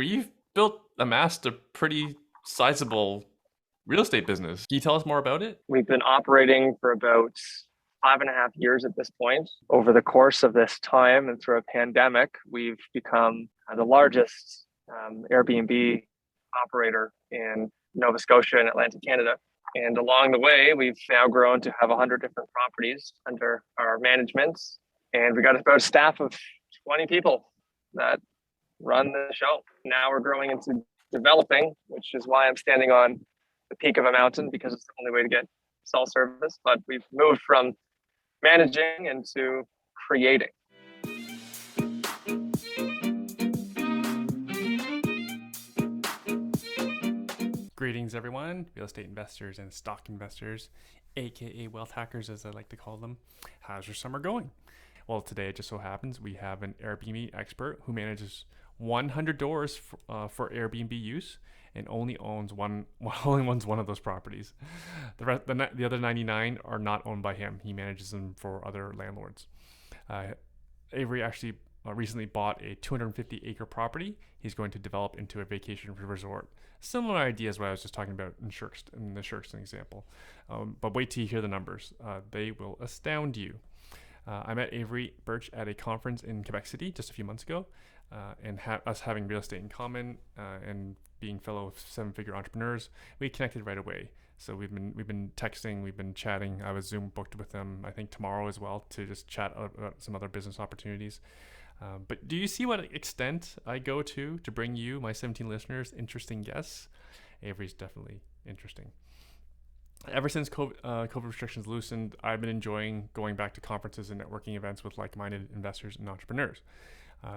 Avery, you've amassed a pretty sizable real estate business. Can you tell us more about it? We've been operating for about 5.5 years at this point. Over the course of this time and through a pandemic, we've become the largest Airbnb operator in Nova Scotia and Atlantic Canada. And along the way, we've now grown to have 100 different properties under our management. And we got about a staff of 20 people that run the show. Now we're growing into developing, which is why I'm standing on the peak of a mountain, because it's the only way to get cell service. But we've moved from managing into creating. Greetings, everyone, real estate investors and stock investors, aka wealth hackers, as I like to call them. How's your summer going? Well, today it just so happens we have an Airbnb expert who manages 100 doors for Airbnb use and only owns one of those properties. The other 99 are not owned by him. He manages them for other landlords. Avery actually recently bought a 250-acre property he's going to develop into a vacation resort. Similar idea as what I was just talking about in the Shirkston example. But wait till you hear the numbers. They will astound you. I met Avery Birch at a conference in Quebec City just a few months ago, and us having real estate in common and being fellow seven-figure entrepreneurs, we connected right away. So we've been texting, we've been chatting. I was Zoom booked with them, I think tomorrow as well, to just chat about some other business opportunities. But do you see what extent I go to bring you, my 17 listeners, interesting guests? Avery's definitely interesting. Ever since COVID restrictions loosened, I've been enjoying going back to conferences and networking events with like-minded investors and entrepreneurs.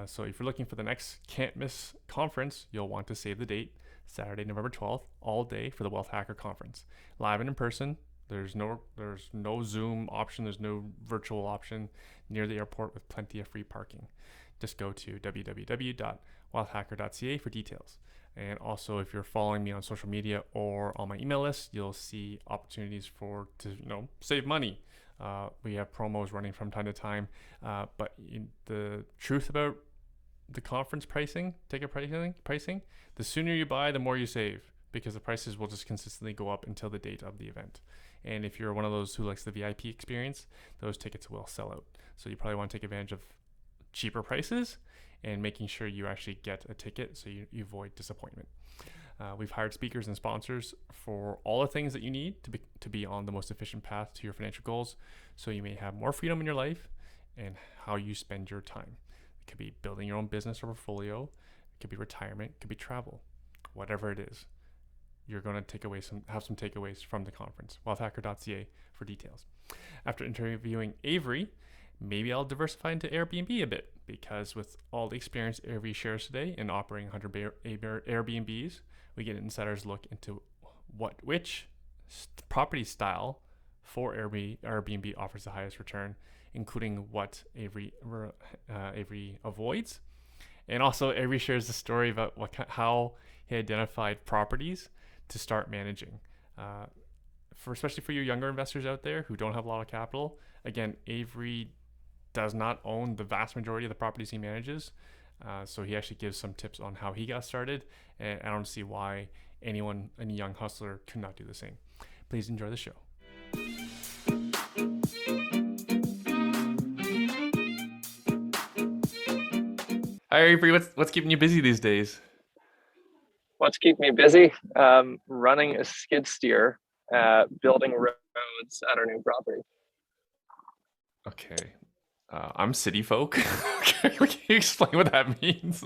So if you're looking for the next can't miss conference, you'll want to save the date, Saturday, November 12th, all day for the Wealth Hacker Conference. Live and in person. There's no Zoom option. There's no virtual option, near the airport with plenty of free parking. Just go to www.wealthhacker.ca for details. And also, if you're following me on social media or on my email list, you'll see opportunities to save money. We have promos running from time to time. But the truth about the conference ticket pricing, the sooner you buy, the more you save, because the prices will just consistently go up until the date of the event. And if you're one of those who likes the VIP experience, those tickets will sell out. So you probably want to take advantage of cheaper prices and making sure you actually get a ticket so you avoid disappointment. We've hired speakers and sponsors for all the things that you need to be on the most efficient path to your financial goals, so you may have more freedom in your life and how you spend your time. It could be building your own business or portfolio. It could be retirement. It could be travel. Whatever it is, you're going to have some takeaways from the conference. Wealthhacker.ca for details. After interviewing Avery, maybe I'll diversify into Airbnb a bit, because with all the experience Avery shares today in operating 100 Airbnbs, we get an insider's look into which property style for Airbnb offers the highest return, including what Avery avoids. And also, Avery shares the story about how he identified properties to start managing. Especially for you younger investors out there who don't have a lot of capital, again, Avery does not own the vast majority of the properties he manages. So he actually gives some tips on how he got started, and I don't see why any young hustler could not do the same. Please enjoy the show. Hi, Avery. What's keeping you busy these days? What's keeping me busy? Running a skid steer, building roads at our new property. Okay. I'm city folk. Can you explain what that means?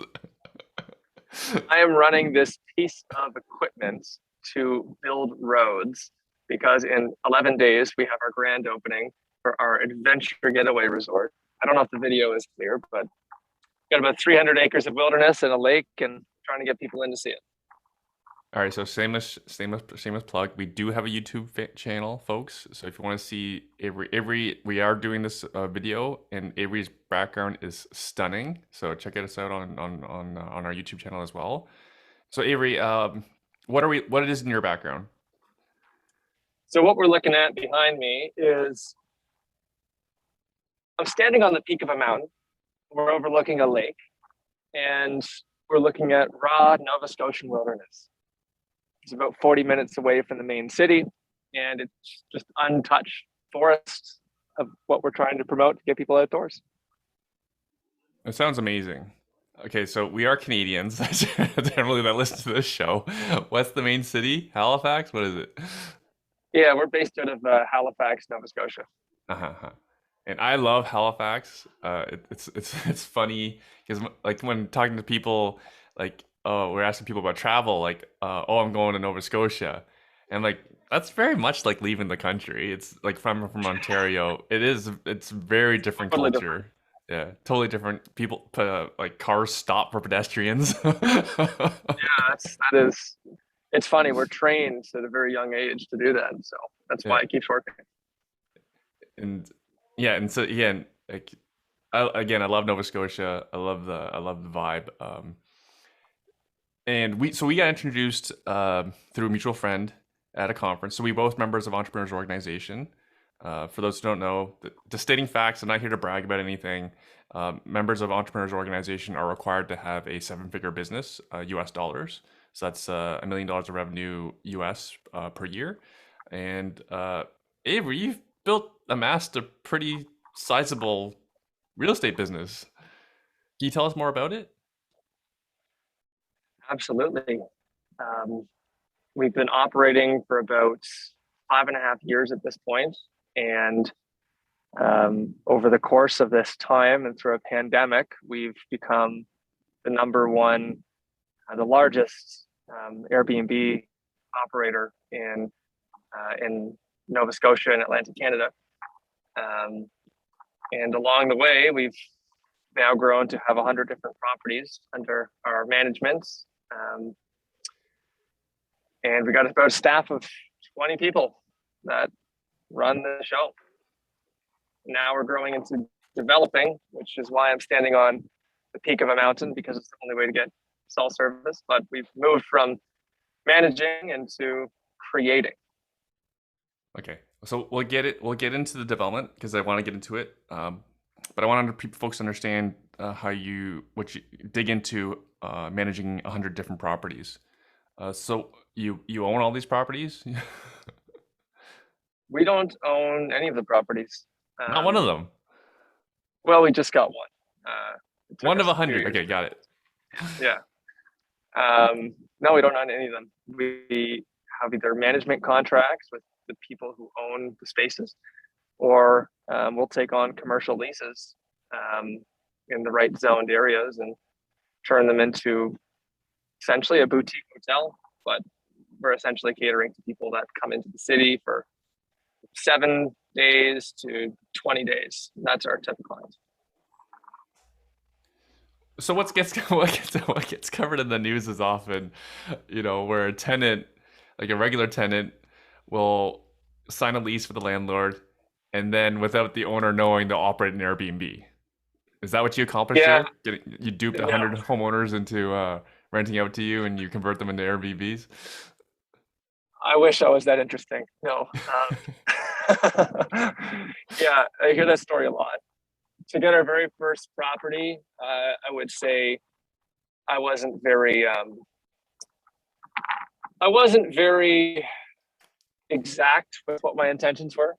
I am running this piece of equipment to build roads because in 11 days we have our grand opening for our adventure getaway resort. I don't know if the video is clear, but got about 300 acres of wilderness and a lake, and trying to get people in to see it. All right, so shameless plug. We do have a YouTube channel, folks. So if you want to see Avery, we are doing this video, and Avery's background is stunning. So check us out on our YouTube channel as well. So Avery, what is in your background? So what we're looking at behind me is I'm standing on the peak of a mountain. We're overlooking a lake, and we're looking at raw Nova Scotian wilderness. It's about 40 minutes away from the main city, and it's just untouched forest of what we're trying to promote to get people outdoors. It sounds amazing. Okay, so we are Canadians, generally that listen to this show. What's the main city? Halifax? What is it? Yeah, we're based out of Halifax, Nova Scotia. Uh-huh. And I love Halifax. It's funny because like when talking to people, like oh we're asking people about travel, like oh I'm going to Nova Scotia, and like that's very much like leaving the country. It's like if I'm from Ontario, it's very different Totally different. culture. Yeah, totally different. People like cars stop for pedestrians. Yeah, that is. It's funny. We're trained at a very young age to do that, so that's Yeah, why it keeps working. and yeah, and so again, like I love Nova Scotia. I love the vibe. And we got introduced through a mutual friend at a conference. So we both members of Entrepreneurs Organization. For those who don't know, just stating facts, I'm not here to brag about anything. Members of Entrepreneurs Organization are required to have a seven-figure business, U.S. dollars. So that's $1 million of revenue U.S. Per year. And Avery, you've amassed a pretty sizable real estate business. Can you tell us more about it? Absolutely. Um, we've been operating for about 5.5 years at this point, and over the course of this time and through a pandemic, we've become the number one, the largest Airbnb operator in Nova Scotia and Atlantic Canada. Um, and along the way, we've now grown to have 100 different properties under our management. Um, and we got about a staff of 20 people that run the show. Now we're growing into developing, which is why I'm standing on the peak of a mountain, because it's the only way to get cell service. But we've moved from managing into creating. Okay, so We'll get into the development because I want to get into it. But I want folks to understand what you dig into managing 100 different properties. So you own all these properties? We don't own any of the properties. Not one of them. Well, we just got one. It took One of us a few 100. years. Okay, got it. Yeah. No, we don't own any of them. We have either management contracts with the people who own the spaces, or we'll take on commercial leases in the right zoned areas and turn them into essentially a boutique hotel. But we're essentially catering to people that come into the city for 7 days to 20 days. That's our type of client. So what gets covered in the news is often, where a tenant, like a regular tenant, will sign a lease with the landlord, and then without the owner knowing, they'll operate an Airbnb. Is that what you accomplished Yeah, here? You duped no, 100 homeowners into renting out to you, and you convert them into Airbnbs? I wish I was that interesting. No. Yeah, I hear that story a lot. To get our very first property, I would say I wasn't very exact with what my intentions were.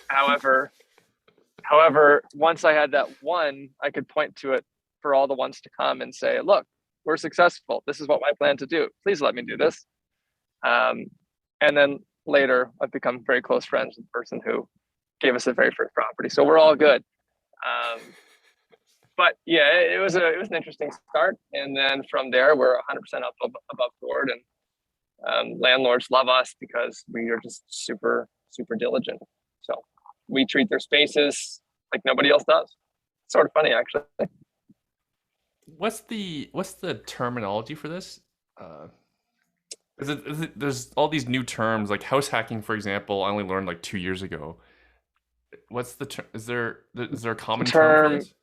However, once I had that one, I could point to it for all the ones to come and say, "Look, we're successful. This is what I plan to do. Please let me do this." And then later, I've become very close friends with the person who gave us the very first property. So we're all good. But yeah, it was an interesting start, and then from there, we're 100% above board, and landlords love us because we are just super diligent. So we treat their spaces like nobody else does. It's sort of funny, actually. What's the terminology for this? There's all these new terms like house hacking, for example. I only learned like 2 years ago. What's the term? Is there a common term for Term, this?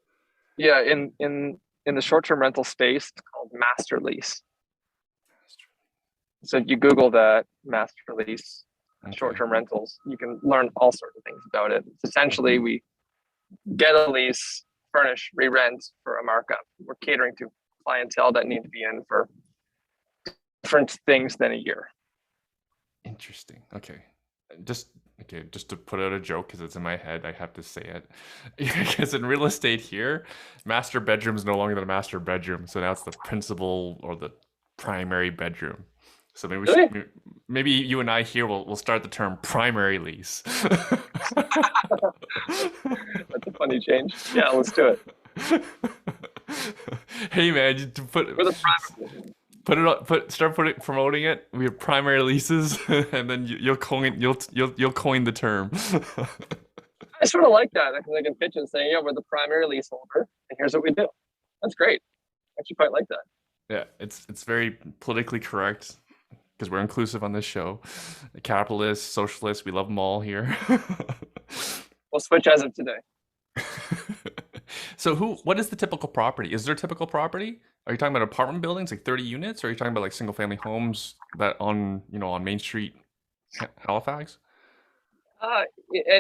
yeah, in the short-term rental space, it's called master lease. So if you Google that, master lease, Okay. short-term rentals, you can learn all sorts of things about it. It's essentially, we get a lease, furnish, re-rent for a markup. We're catering to clientele that need to be in for different things than a year. Interesting. Okay. Just to put out a joke because it's in my head, I have to say it. Because in real estate here, master bedroom is no longer the master bedroom, so now it's the principal or the primary bedroom. So maybe we Really? should, maybe you and I here will start the term primary lease. That's a funny change. Yeah, let's do it. Hey man, you We're the primary. put it on, start promoting it. We have primary leases, and then you'll coin the term. I sort of like that because I can pitch and say, yeah, we're the primary leaseholder, and here's what we do. That's great. I actually quite like that. Yeah, it's very politically correct because we're inclusive on this show. Capitalists, socialists, we love them all here. We'll switch as of today. So what is the typical property? Is there a typical property? Are you talking about apartment buildings, like 30 units, or are you talking about like single family homes that on Main Street, Halifax?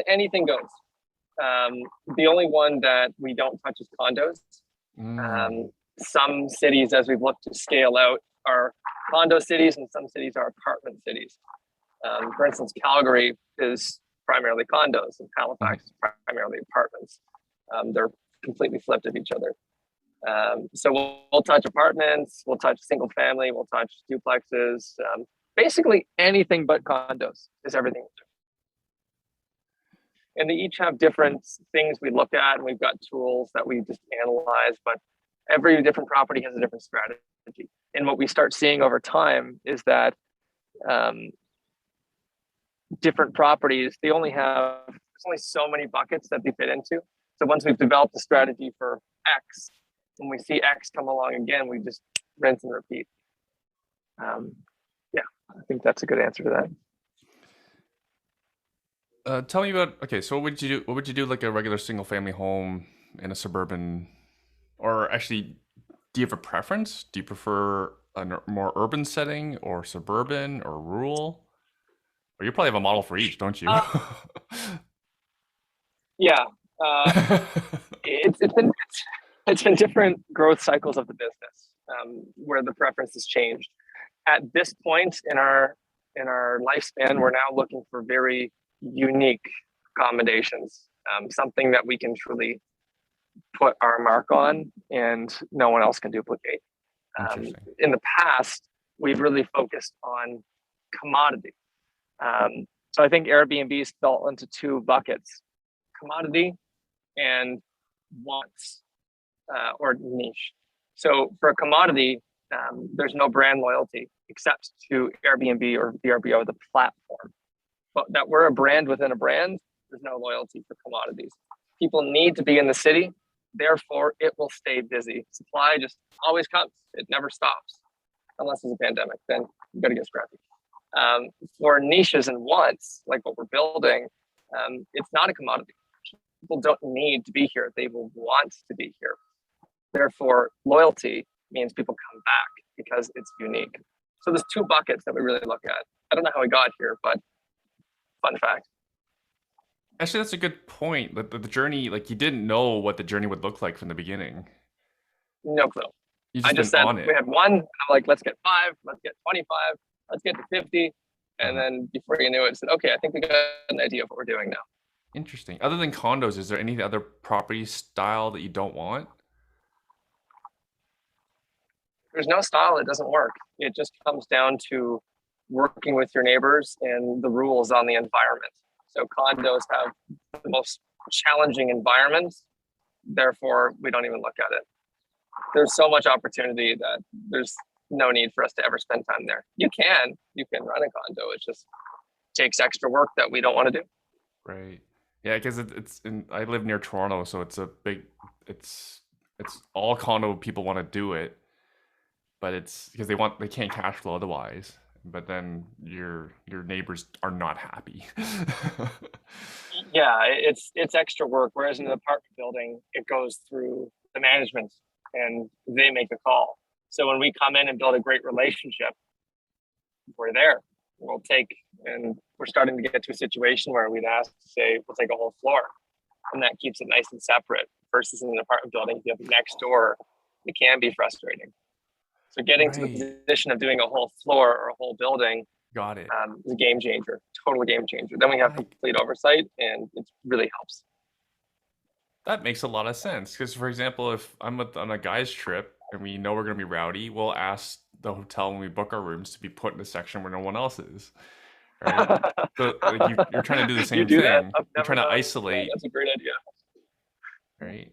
Anything goes. The only one that we don't touch is condos. Some cities, as we've looked to scale out, are condo cities, and some cities are apartment cities. For instance, Calgary is primarily condos, and Halifax is primarily apartments. They're completely flipped of each other. So we'll touch apartments, we'll touch single family, we'll touch duplexes. Basically anything but condos is everything we do. And they each have different things we look at, and we've got tools that we just analyze, but every different property has a different strategy. And what we start seeing over time is that different properties, there's only so many buckets that they fit into. So once we've developed a strategy for X, when we see X come along again, we just rinse and repeat. Yeah, I think that's a good answer to that. Tell me about, okay, so what would you do like a regular single family home in a suburban, or actually, do you have a preference? Do you prefer a more urban setting or suburban or rural? Or you probably have a model for each, don't you? Yeah. It's been different growth cycles of the business where the preference has changed. At this point in our lifespan, we're now looking for very unique accommodations, something that we can truly put our mark on and no one else can duplicate. In the past, we've really focused on commodity. So I think Airbnb's fell into two buckets: commodity and wants or niche. So for a commodity, there's no brand loyalty except to Airbnb or VRBO, the platform. But that we're a brand within a brand, there's no loyalty for commodities. People need to be in the city, therefore it will stay busy. Supply just always comes, it never stops, unless there's a pandemic, then you gotta get scrappy. For niches and wants, like what we're building, it's not a commodity. People don't need to be here, they will want to be here. Therefore, loyalty means people come back because it's unique. So there's two buckets that we really look at. I don't know how we got here, but fun fact. Actually, that's a good point. The journey, like you didn't know what the journey would look like from the beginning. No clue. I just said we had one, and I'm like, let's get 5, let's get 25, let's get to 50. And then before you knew it, I said, okay, I think we got an idea of what we're doing now. Interesting. Other than condos, is there any other property style that you don't want? There's no style that doesn't work. It just comes down to working with your neighbors and the rules on the environment. So condos have the most challenging environments. Therefore, we don't even look at it. There's so much opportunity that there's no need for us to ever spend time there. You can run a condo. It just takes extra work that we don't want to do. Right. Yeah, because I live near Toronto, so it's all condo people want to do it, but it's because they can't cash flow otherwise. But then your neighbors are not happy. Yeah, it's extra work. Whereas in an apartment building, it goes through the management and they make a call. So when we come in and build a great relationship, we're there. And we're starting to get to a situation where we'd ask to say, we'll take a whole floor. And that keeps it nice and separate versus in an apartment building, you have next door, it can be frustrating. So getting to the position of doing a whole floor or a whole building Got it. is a game changer, total game changer. Then we have complete oversight, and it really helps. That makes a lot of sense because, for example, if I'm on a guy's trip and we know we're going to be rowdy, we'll ask the hotel when we book our rooms to be put in a section where no one else is, right? So like you're trying to do the same do thing. That? You're trying to isolate. That's a great idea. Right.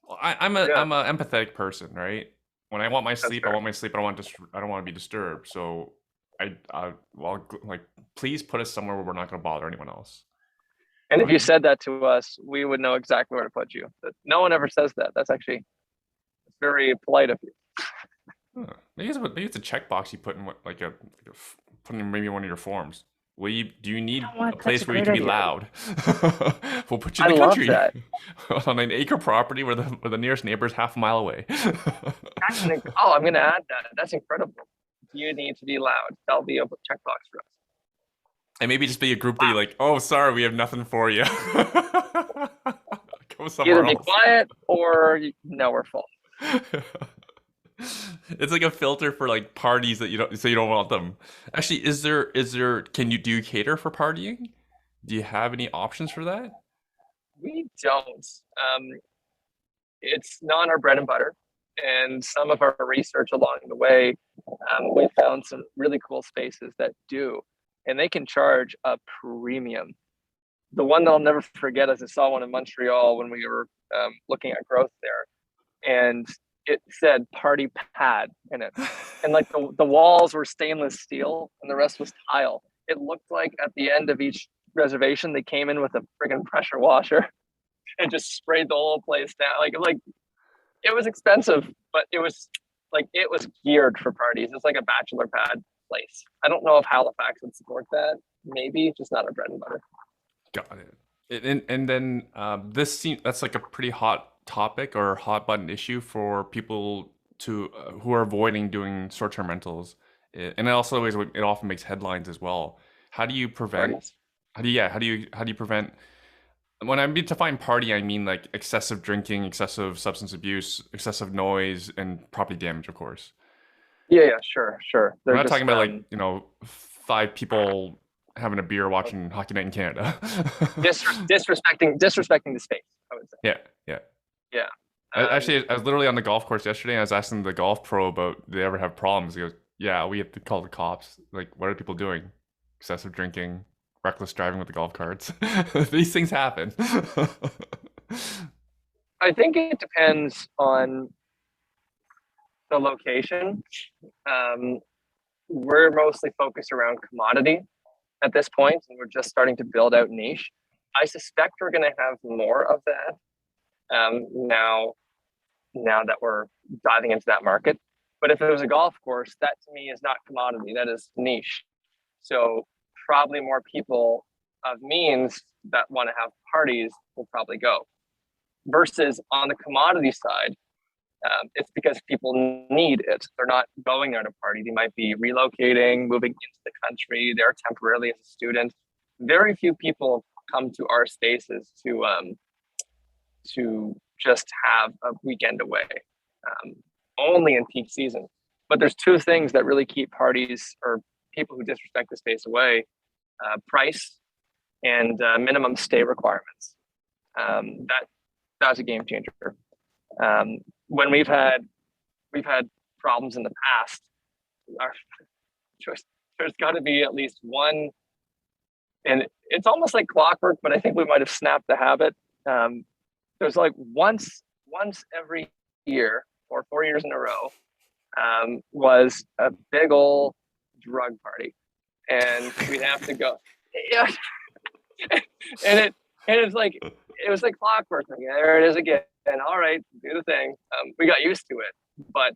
Well, I'm an empathetic person, right? When I want my sleep, I want my sleep. I don't want to be disturbed. So well, like, please put us somewhere where we're not going to bother anyone else. And if you said that to us, we would know exactly where to put you. But no one ever says that. That's actually very polite of you. Huh. Maybe it's a checkbox you put in put in maybe one of your forms. Do you need a place where you can be loud? We'll put you in the country on an acre property where the nearest neighbor is half a mile away. I'm going to add that. That's incredible. You need to be loud. That'll be a checkbox for us. And maybe just be a group that you're like, oh, sorry, we have nothing for you. Go somewhere else. Either be quiet or no, we're full. It's like a filter for like parties that you don't want them. Actually, do you cater for partying? Do you have any options for that? We don't. It's not our bread and butter. And some of our research along the way, we found some really cool spaces that do, and they can charge a premium. The one that I'll never forget is I saw one in Montreal when we were looking at growth there, and it said party pad in it. And like the walls were stainless steel and the rest was tile. It looked like at the end of each reservation, they came in with a friggin' pressure washer and just sprayed the whole place down. Like it was expensive, but it was geared for parties. It's like a bachelor pad place. I don't know if Halifax would support that. Maybe, just not our bread and butter. Got it. And then that's like a pretty hot topic or hot button issue for people who are avoiding doing short-term rentals, and it often makes headlines as well. How do you prevent? How do you prevent? When I mean define party, I mean like excessive drinking, excessive substance abuse, excessive noise, and property damage, of course. Yeah, sure. We're not talking about 5 people having a beer watching Hockey Night in Canada. disrespecting the space, I would say. Yeah. I was literally on the golf course yesterday, and I was asking the golf pro about do they ever have problems. He goes, "Yeah, we have to call the cops. Like, what are people doing? Excessive drinking, reckless driving with the golf carts. These things happen." I think it depends on the location. We're mostly focused around commodity at this point, and we're just starting to build out niche. I suspect we're going to have more of that now that we're diving into that market. But if it was a golf course, that to me is not commodity, that is niche. So probably more people of means that want to have parties will probably go. Versus on the commodity side, it's because people need it. They're not going there to party. They might be relocating, moving into the country. They're temporarily as a student. Very few people come to our spaces to just have a weekend away, only in peak season. But there's 2 things that really keep parties or people who disrespect the space away: price and minimum stay requirements. That's a game changer. When we've had problems in the past, there's got to be at least one, and it's almost like clockwork, but I think we might have snapped the habit. There's like once every year or 4 years in a row was a big old drug party, and we'd have to go. Yeah, and it was like clockwork. There it is again. And all right, do the thing. We got used to it, but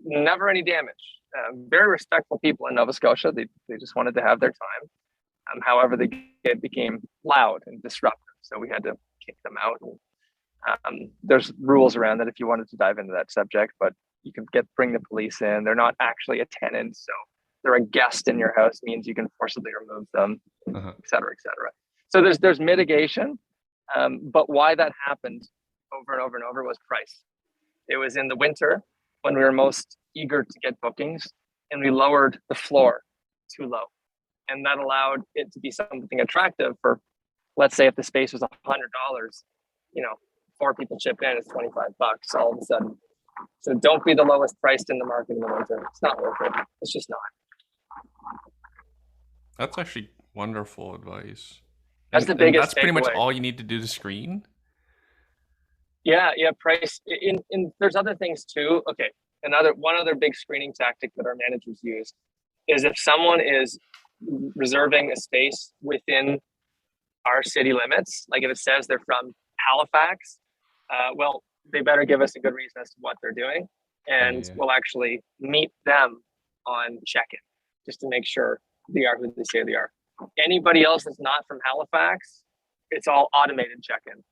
never any damage. Very respectful people in Nova Scotia. They just wanted to have their time. However, it became loud and disruptive, so we had to kick them out. There's rules around that if you wanted to dive into that subject, but you can bring the police in. They're not actually a tenant, so they're a guest in your house, means you can forcibly remove them, et cetera, et cetera. So there's mitigation, but why that happened over and over and over was price. It was in the winter when we were most eager to get bookings, and we lowered the floor too low. And that allowed it to be something attractive for, let's say if the space was $100, 4 people chip in, it's $25 all of a sudden. So don't be the lowest priced in the market in the winter. It's not worth it. It's just not. That's actually wonderful advice. That's the And biggest that's pretty much takeaway. all you need to do to screen? Yeah, price. In there's other things too. Okay, one other big screening tactic that our managers use is if someone is reserving a space within our city limits, like if it says they're from Halifax, well, they better give us a good reason as to what they're doing, and Yeah. we'll actually meet them on check-in just to make sure they are who they say they are. Anybody else that's not from Halifax, it's all automated check-in.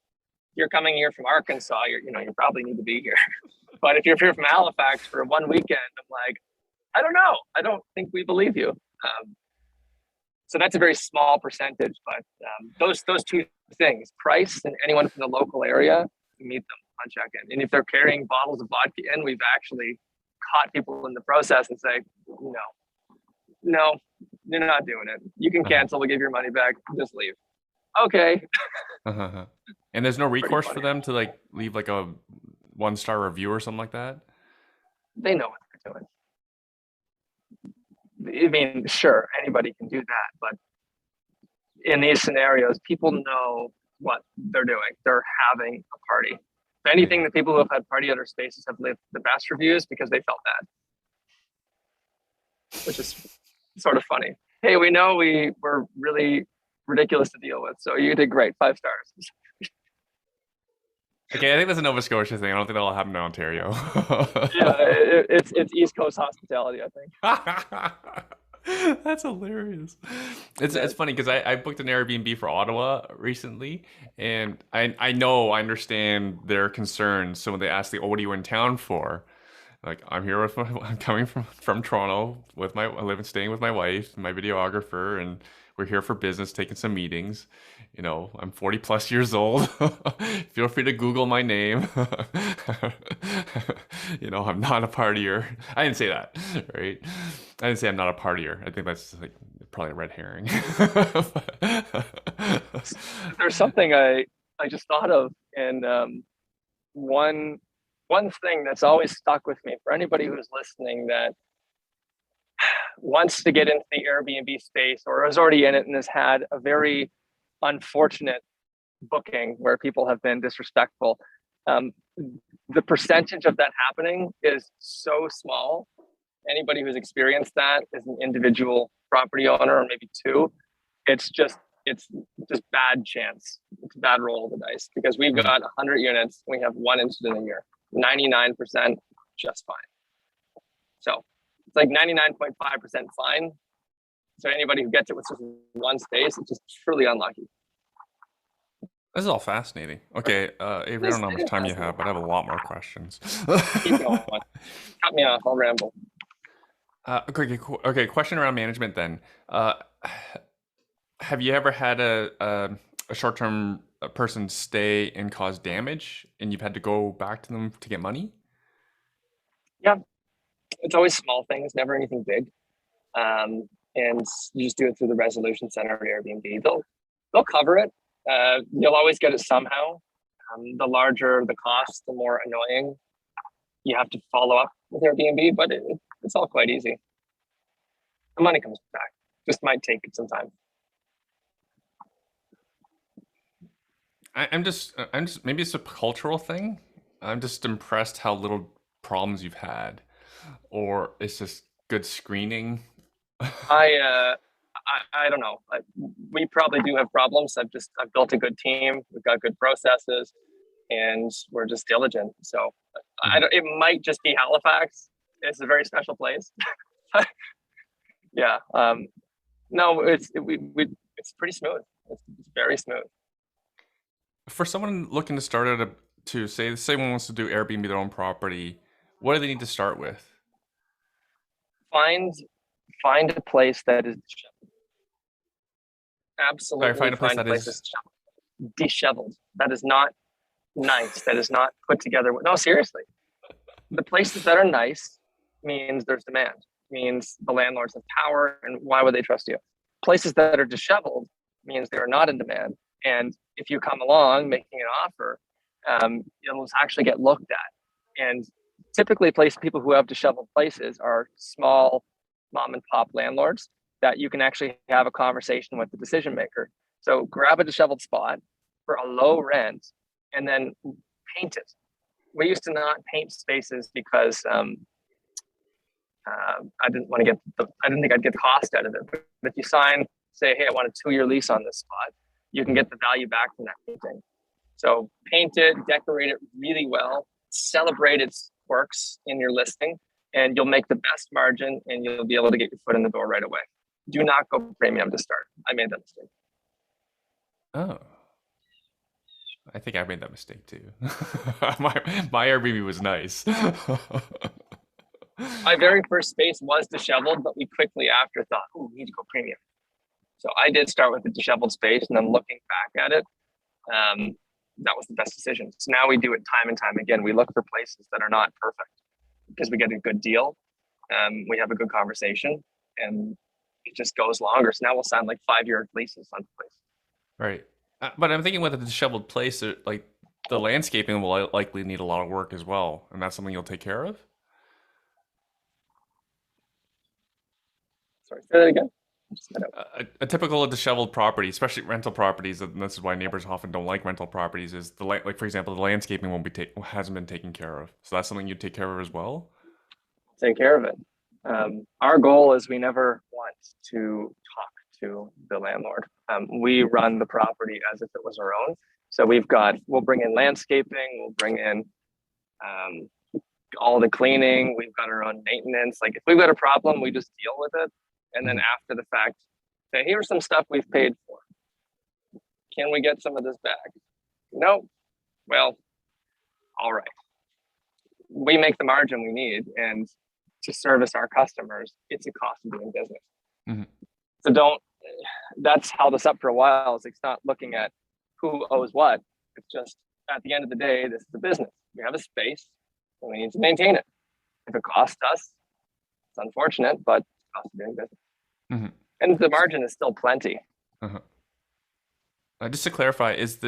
You're coming here from Arkansas, you probably need to be here. But if you're here from Halifax for one weekend, I'm like, I don't know. I don't think we believe you. So that's a very small percentage, but those two things, price and anyone from the local area, meet them on check-in. And if they're carrying bottles of vodka in, we've actually caught people in the process and say, no, you're not doing it. You can cancel, we'll give your money back, just leave. Okay. And there's no recourse for them to like leave like a 1-star review or something like that? They know what they're doing. I mean, sure, anybody can do that, but in these scenarios, people know what they're doing. They're having a party. If anything, the people who have had party at our spaces have lived the best reviews because they felt bad, which is sort of funny. Hey, we know we were really ridiculous to deal with, so you did great, 5 stars. Okay, I think that's a Nova Scotia thing. I don't think that'll happen in Ontario. Yeah, it's East Coast hospitality, I think. That's hilarious. It's funny because I booked an Airbnb for Ottawa recently, and I understand their concerns. So when they ask what are you in town for? Like I'm here with I'm coming from Toronto with I live and staying with my wife, my videographer, and we're here for business, taking some meetings. I'm 40 plus years old. Feel free to Google my name. I'm not a partier. I didn't say that, right? I didn't say I'm not a partier. I think that's like probably a red herring. There's something I just thought of, and one thing that's always stuck with me for anybody who's listening that wants to get into the Airbnb space or is already in it and has had a very unfortunate booking where people have been disrespectful. The percentage of that happening is so small. Anybody who's experienced that is an individual property owner or maybe two. It's just bad chance. It's a bad roll of the dice because we've got 100 units. We have one incident a year. 99% just fine. So it's like 99.5% fine. So anybody who gets it with just one space, it's just truly unlucky. This is all fascinating. Okay, Avery, I don't know how much time you have, but I have a lot more questions. Keep going. Cut me off. I'll ramble. Okay, question around management then. Have you ever had a short-term person stay and cause damage, and you've had to go back to them to get money? Yeah, it's always small things, never anything big. And you just do it through the resolution center at Airbnb. They'll cover it. You'll always get it somehow. The larger the cost, the more annoying you have to follow up with Airbnb, but it's all quite easy. The money comes back. Just might take some time. I'm just maybe it's a cultural thing. I'm just impressed how little problems you've had, or it's just good screening. I don't know. We probably do have problems. I've built a good team. We've got good processes, and we're just diligent. So it might just be Halifax. It's a very special place. Yeah. No, it's pretty smooth. It's very smooth. For someone looking to start to say someone wants to do Airbnb their own property, what do they need to start with? Find a place that is disheveled. Absolutely. Find a place that is disheveled. That is not nice. That is not put together. No, seriously. the places that are nice means there's demand, means the landlords have power, and why would they trust you? Places that are disheveled means they're not in demand. And if you come along making an offer, it'll actually get looked at. And typically, people who have disheveled places are small mom and pop landlords that you can actually have a conversation with the decision maker. So grab a disheveled spot for a low rent and then paint it. We used to not paint spaces because I didn't want to I didn't think I'd get the cost out of it. But if you say, hey, I want a 2-year lease on this spot, you can get the value back from that painting. So paint it, decorate it really well, celebrate its quirks in your listing, and you'll make the best margin and you'll be able to get your foot in the door right away. Do not go premium to start. I made that mistake. Oh, I think I made that mistake too. my Airbnb was nice. My very first space was disheveled, but we quickly after thought, oh, we need to go premium. So I did start with a disheveled space, and then looking back at it, that was the best decision. So now we do it time and time again. We look for places that are not perfect because we get a good deal. We have a good conversation, and it just goes longer. So now we'll sign like 5-year leases on places. Right. But I'm thinking with a disheveled place, like the landscaping will likely need a lot of work as well. And that's something you'll take care of? Sorry, say that again. A typical disheveled property, especially rental properties, and this is why neighbors often don't like rental properties, is like for example, the landscaping hasn't been taken care of. So that's something you take care of as well. Take care of it. Our goal is we never want to talk to the landlord. We run the property as if it was our own. So we'll bring in landscaping, we'll bring in all the cleaning, we've got our own maintenance. Like if we've got a problem, we just deal with it. And then after the fact, say, here's some stuff we've paid for. Can we get some of this back? No. Well, all right. We make the margin we need, and to service our customers, it's a cost of doing business. Mm-hmm. So that's held us up for a while. It's not looking at who owes what. It's just at the end of the day, this is a business. We have a space and we need to maintain it. If it costs us, it's unfortunate, but it's cost of doing business. Mm-hmm. And the margin is still plenty. Uh-huh. Just to clarify, is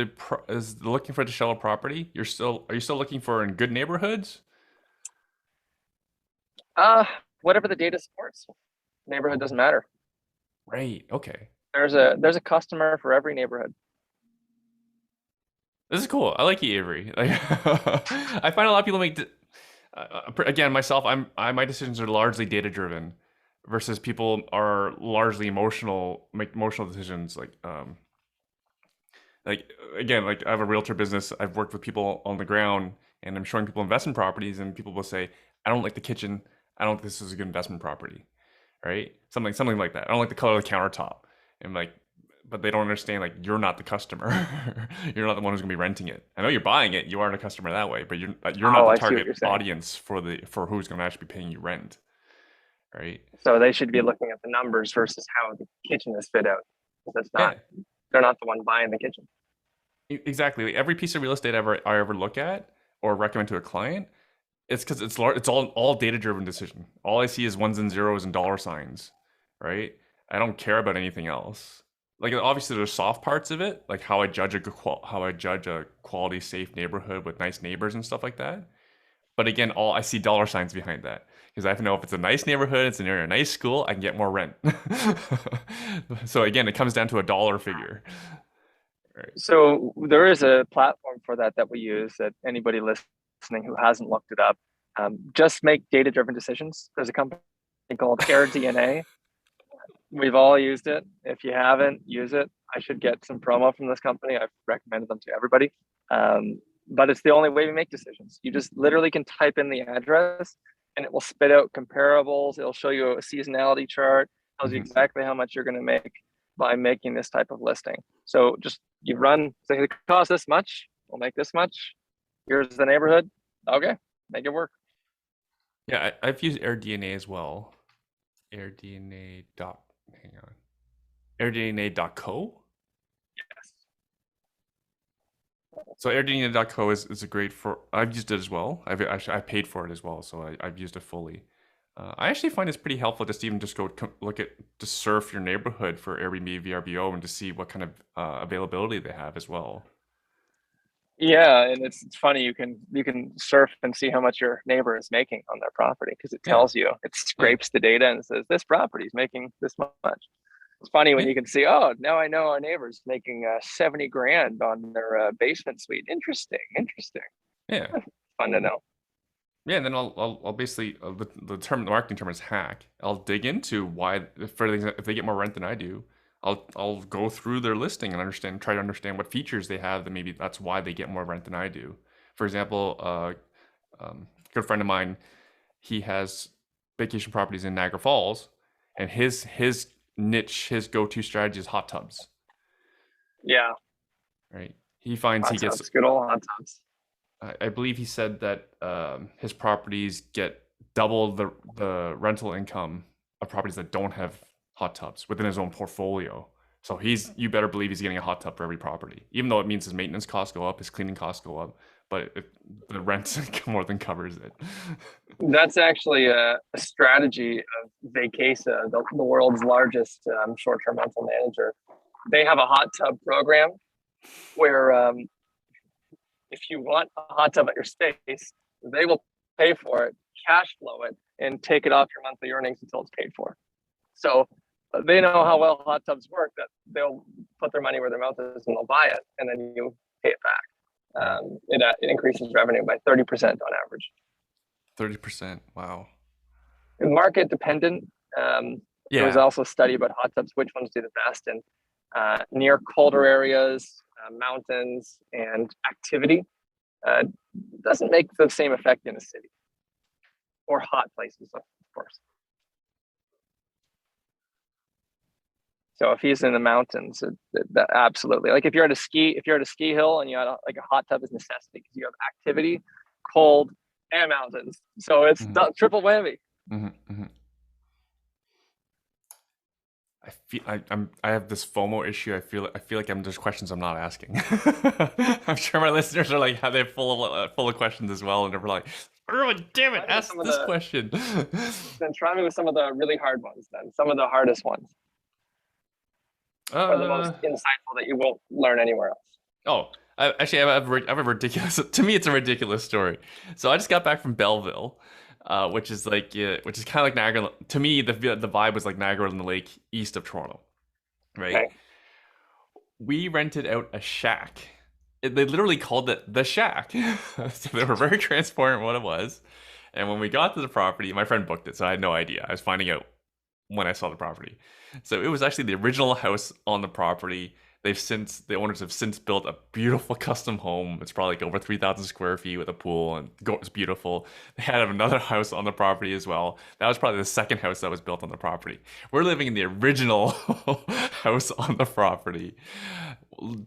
looking for the shell property? Are you still looking for in good neighborhoods? Whatever the data supports. Neighborhood doesn't matter. Right. Okay. There's a customer for every neighborhood. This is cool. I like you, Avery. Like, I find a lot of people make. Again, myself, my decisions are largely data driven, versus people are largely make emotional decisions. Like again, like I have a realtor business. I've worked with people on the ground, and I'm showing people investment properties, and people will say, "I don't like the kitchen. I don't think this is a good investment property." Right? Something like that. I don't like the color of the countertop. And like, but they don't understand, like, you're not the customer. You're not the one who's gonna be renting it. I know you're buying it. You aren't a customer that way, but you're not the target audience for who's gonna actually be paying you rent. Right? So they should be looking at the numbers versus how the kitchen is fit out. That's not. Yeah. They're not the one buying the kitchen. Exactly. Every piece of real estate I ever look at or recommend to a client, it's because it's all data driven decision. All I see is ones and zeros and dollar signs, right? I don't care about anything else. Like obviously there's soft parts of it, like how I judge a quality safe neighborhood with nice neighbors and stuff like that. But again, I see dollar signs behind that, because I have to know if it's a nice neighborhood, it's near a nice school, I can get more rent. So again, it comes down to a dollar figure. Right. So there is a platform for that we use, that anybody listening who hasn't looked it up, just make data-driven decisions. There's a company called AirDNA. We've all used it. If you haven't, use it. I should get some promo from this company. I've recommended them to everybody. But it's the only way we make decisions. You just literally can type in the address and it will spit out comparables. It'll show you a seasonality chart, tells you exactly how much you're going to make by making this type of listing. So just you say it costs this much, we'll make this much. Here's the neighborhood. Okay, make it work. Yeah, I've used AirDNA as well. AirDNA.co? Yes. So AirBNB.co is a great for. I've used it as well. I paid for it as well, so I've used it fully. I actually find it's pretty helpful just to even just look at to surf your neighborhood for Airbnb VRBO and to see what kind of availability they have as well. Yeah, and it's funny, you can surf and see how much your neighbor is making on their property because it Yeah, tells you, it yeah, scrapes the data and says this property is making this much. It's funny when yeah, you can see, oh, now I know our neighbor's making 70 grand on their basement suite. Interesting, interesting. yeah. Fun to know. Yeah, and then I'll basically the marketing term is hack. I'll dig into why if they get more rent than I do, I'll go through their listing and try to understand what features they have that maybe that's why they get more rent than I do. For example, a good friend of mine, he has vacation properties in Niagara Falls, and his niche, his go-to strategy is hot tubs. Yeah, Right? He finds hot he gets tubs, good old hot tubs. I believe he said that his properties get double the rental income of properties that don't have hot tubs within his own portfolio. So you better believe he's getting a hot tub for every property, even though it means his maintenance costs go up, his cleaning costs go up, but the rent more than covers it. That's actually a strategy of Vacasa, the world's largest short-term rental manager. They have a hot tub program where if you want a hot tub at your space, they will pay for it, cash flow it, and take it off your monthly earnings until it's paid for. So they know how well hot tubs work that they'll put their money where their mouth is and they'll buy it, and then you pay it back. It increases revenue by 30% on average. 30%. Wow. Market dependent. There was Yeah. also a study about hot tubs, which ones do the best in near colder areas, mountains, and activity. Uh, doesn't make the same effect in a city or hot places, of course. So if he's in the mountains, that absolutely. Like if you're at a ski hill and you had like a hot tub is necessity because you have activity, cold, and mountains. So it's Hmm. triple whammy. Hmm. Hmm. I have this FOMO issue. I feel like there's questions I'm not asking. I'm sure my listeners are like, they're full of questions as well, and they're like, "Erwin, damn it, ask this question." Then try me with some of the really hard ones. Then some of the hardest ones, or the most uh insightful that you won't learn anywhere else. oh, actually, I have a ridiculous. To me, it's a ridiculous story. So I just got back from Belleville, which is which is kind of like Niagara. To me, the vibe was like Niagara on the Lake, east of Toronto, right? Okay. We rented out a shack. They literally called it the shack. So they were very transparent what it was. And when we got to the property, my friend booked it, so I had no idea. I was finding out when I saw the property. So it was actually the original house on the property. The owners have since built a beautiful custom home. It's probably like over 3,000 square feet with a pool, and it's beautiful. They had another house on the property as well. That was probably the second house that was built on the property. We're living in the original house on the property.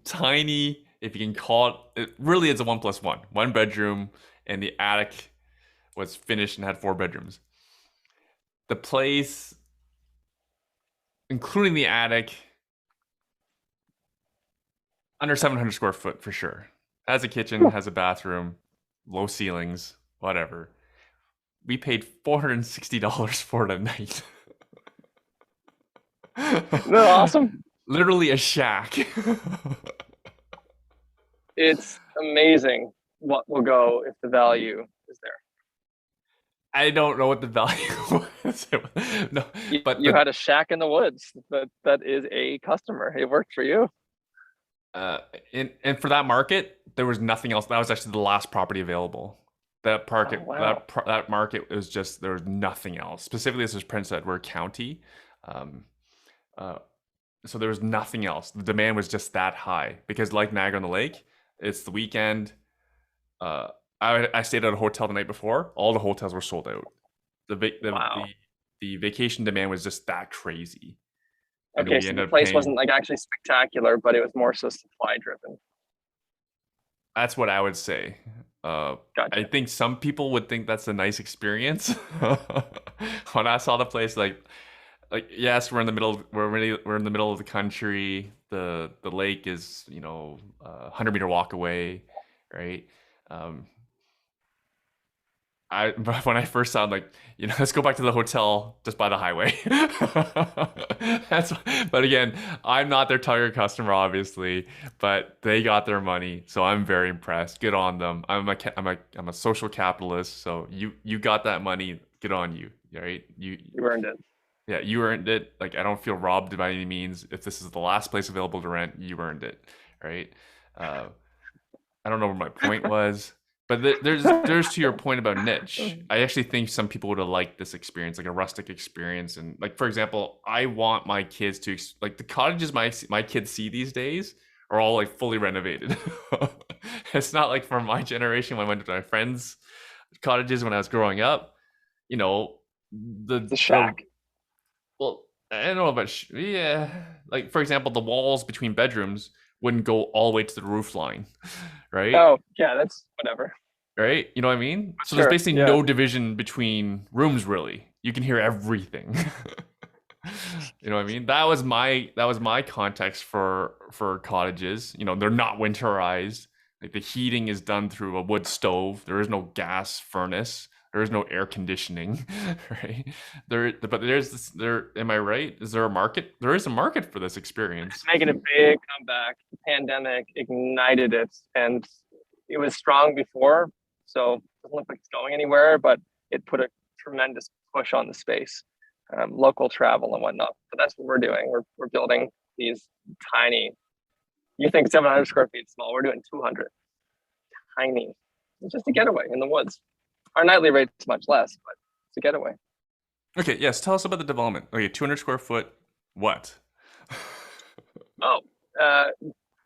Tiny, if you can call it, it really is a 1+1. One bedroom, and the attic was finished and had 4 bedrooms. The place, including the attic, under 700 square foot for sure. Has a kitchen, has a bathroom, low ceilings, whatever. We paid $460 for it a night. Isn't that awesome? Literally a shack. It's amazing what will go if the value is there. I don't know what the value was. No, but You had a shack in the woods that is a customer. It worked for you. uh, and for that market, there was nothing else. That was actually the last property available. Oh wow. That market was just there was nothing else. Specifically, this was Prince Edward County, um, uh, so there was nothing else. The demand was just that high because, like Niagara on the Lake, it's the weekend. Uh, I stayed at a hotel the night before. All the hotels were sold out. The Wow. the vacation demand was just that crazy, and Okay, we so the ended up place paying. wasn't like actually spectacular, but it was more so supply driven. That's what I would say. I Gotcha. think some people would think that's a nice experience. When I saw the place, like like yes, we're in the middle of the country. The lake is, you know, a 100-meter walk away, right? Um, when I first saw, like, you know, let's go back to the hotel just by the highway. That's but again, I'm not their target customer, obviously, but they got their money, so I'm very impressed. Good on them. I'm a social capitalist, so you got that money. Good on you, right? You earned it. Yeah, you earned it. Like, I don't feel robbed by any means. If this is the last place available to rent, you earned it, right? Uh, I don't know where my point was, but there's to your point about niche. I actually think some people would have liked this experience, like a rustic experience, and like, for example, I want my kids to like the cottages my kids see these days are all like fully renovated. It's not like from my generation when I went to my friends' cottages when I was growing up. You know, It's a the shack. well, I don't know about yeah, like for example, the walls between bedrooms wouldn't go all the way to the roof line, right? Oh, yeah, that's whatever. Right? You know what I mean? So there's Sure. basically Yeah. no division between rooms really. You can hear everything. You know what I mean? That was my context for cottages. You know, they're not winterized. Like the heating is done through a wood stove. There is no gas furnace. There is no air conditioning, right? But there's this, there. Am I right? Is there a market? There is a market for this It's experience. making a big comeback. The pandemic ignited it, and it was strong before, so it doesn't look like it's going anywhere, but it put a tremendous push on the space, local travel and whatnot. But that's what we're doing. We're building these tiny. You think 700 square feet is small? We're doing 200. Tiny. It's just a getaway in the woods. Our nightly rate's much less, but it's a getaway. Okay, yes. Tell us about the development. Okay, 200 square foot. What? Oh, uh,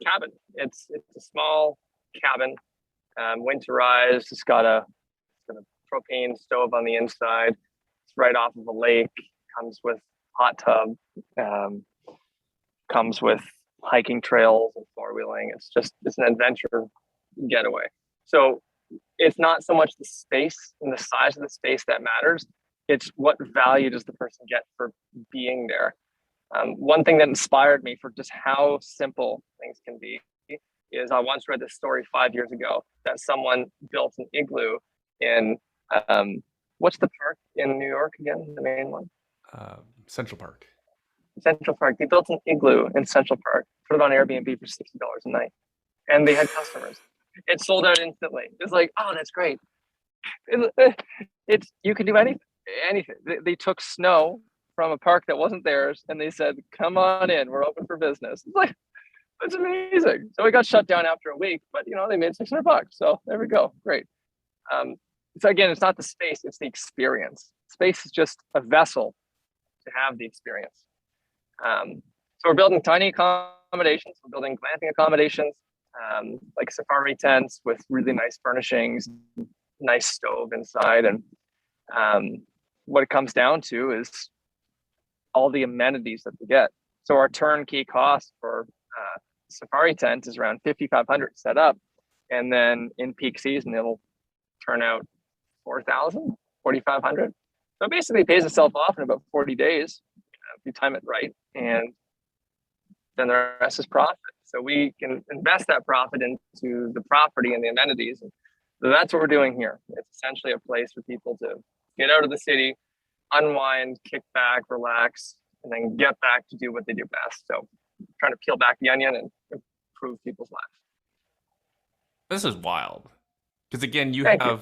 cabin. It's a small cabin, winterized. It's got a propane stove on the inside. It's right off of a lake. Comes with hot tub. Um, Comes with hiking trails and four wheeling. It's an adventure getaway. So it's not so much the space and the size of the space that matters. It's what value does the person get for being there. One thing that inspired me for just how simple things can be is I once read this story 5 years ago that someone built an igloo in what's the park in New York again, the main one? Central Park. Central Park. They built an igloo in Central Park, put it on Airbnb for $60 a night, and they had customers. It sold out instantly. It's like, oh, that's great. It's you can do anything. Anything. They took snow from a park that wasn't theirs, and they said, "Come on in. We're open for business." It's like that's amazing. So we got shut down after a week, but they made $600. So there we go. Great. So again, it's not the space; it's the experience. Space is just a vessel to have the experience. So we're building tiny accommodations. We're building glamping accommodations, like safari tents with really nice furnishings, nice stove inside. And what it comes down to is all the amenities that we get. So our turnkey cost for safari tent is around $5,500 set up. And then in peak season, it'll turn out 4,000, 4,500. So it basically pays itself off in about 40 days if you time it right. And then the rest is profit. So we can invest that profit into the property and the amenities. And so that's what we're doing here. It's essentially a place for people to get out of the city, unwind, kick back, relax, and then get back to do what they do best. So trying to peel back the onion and improve people's lives. This is wild. Because again, Thank you.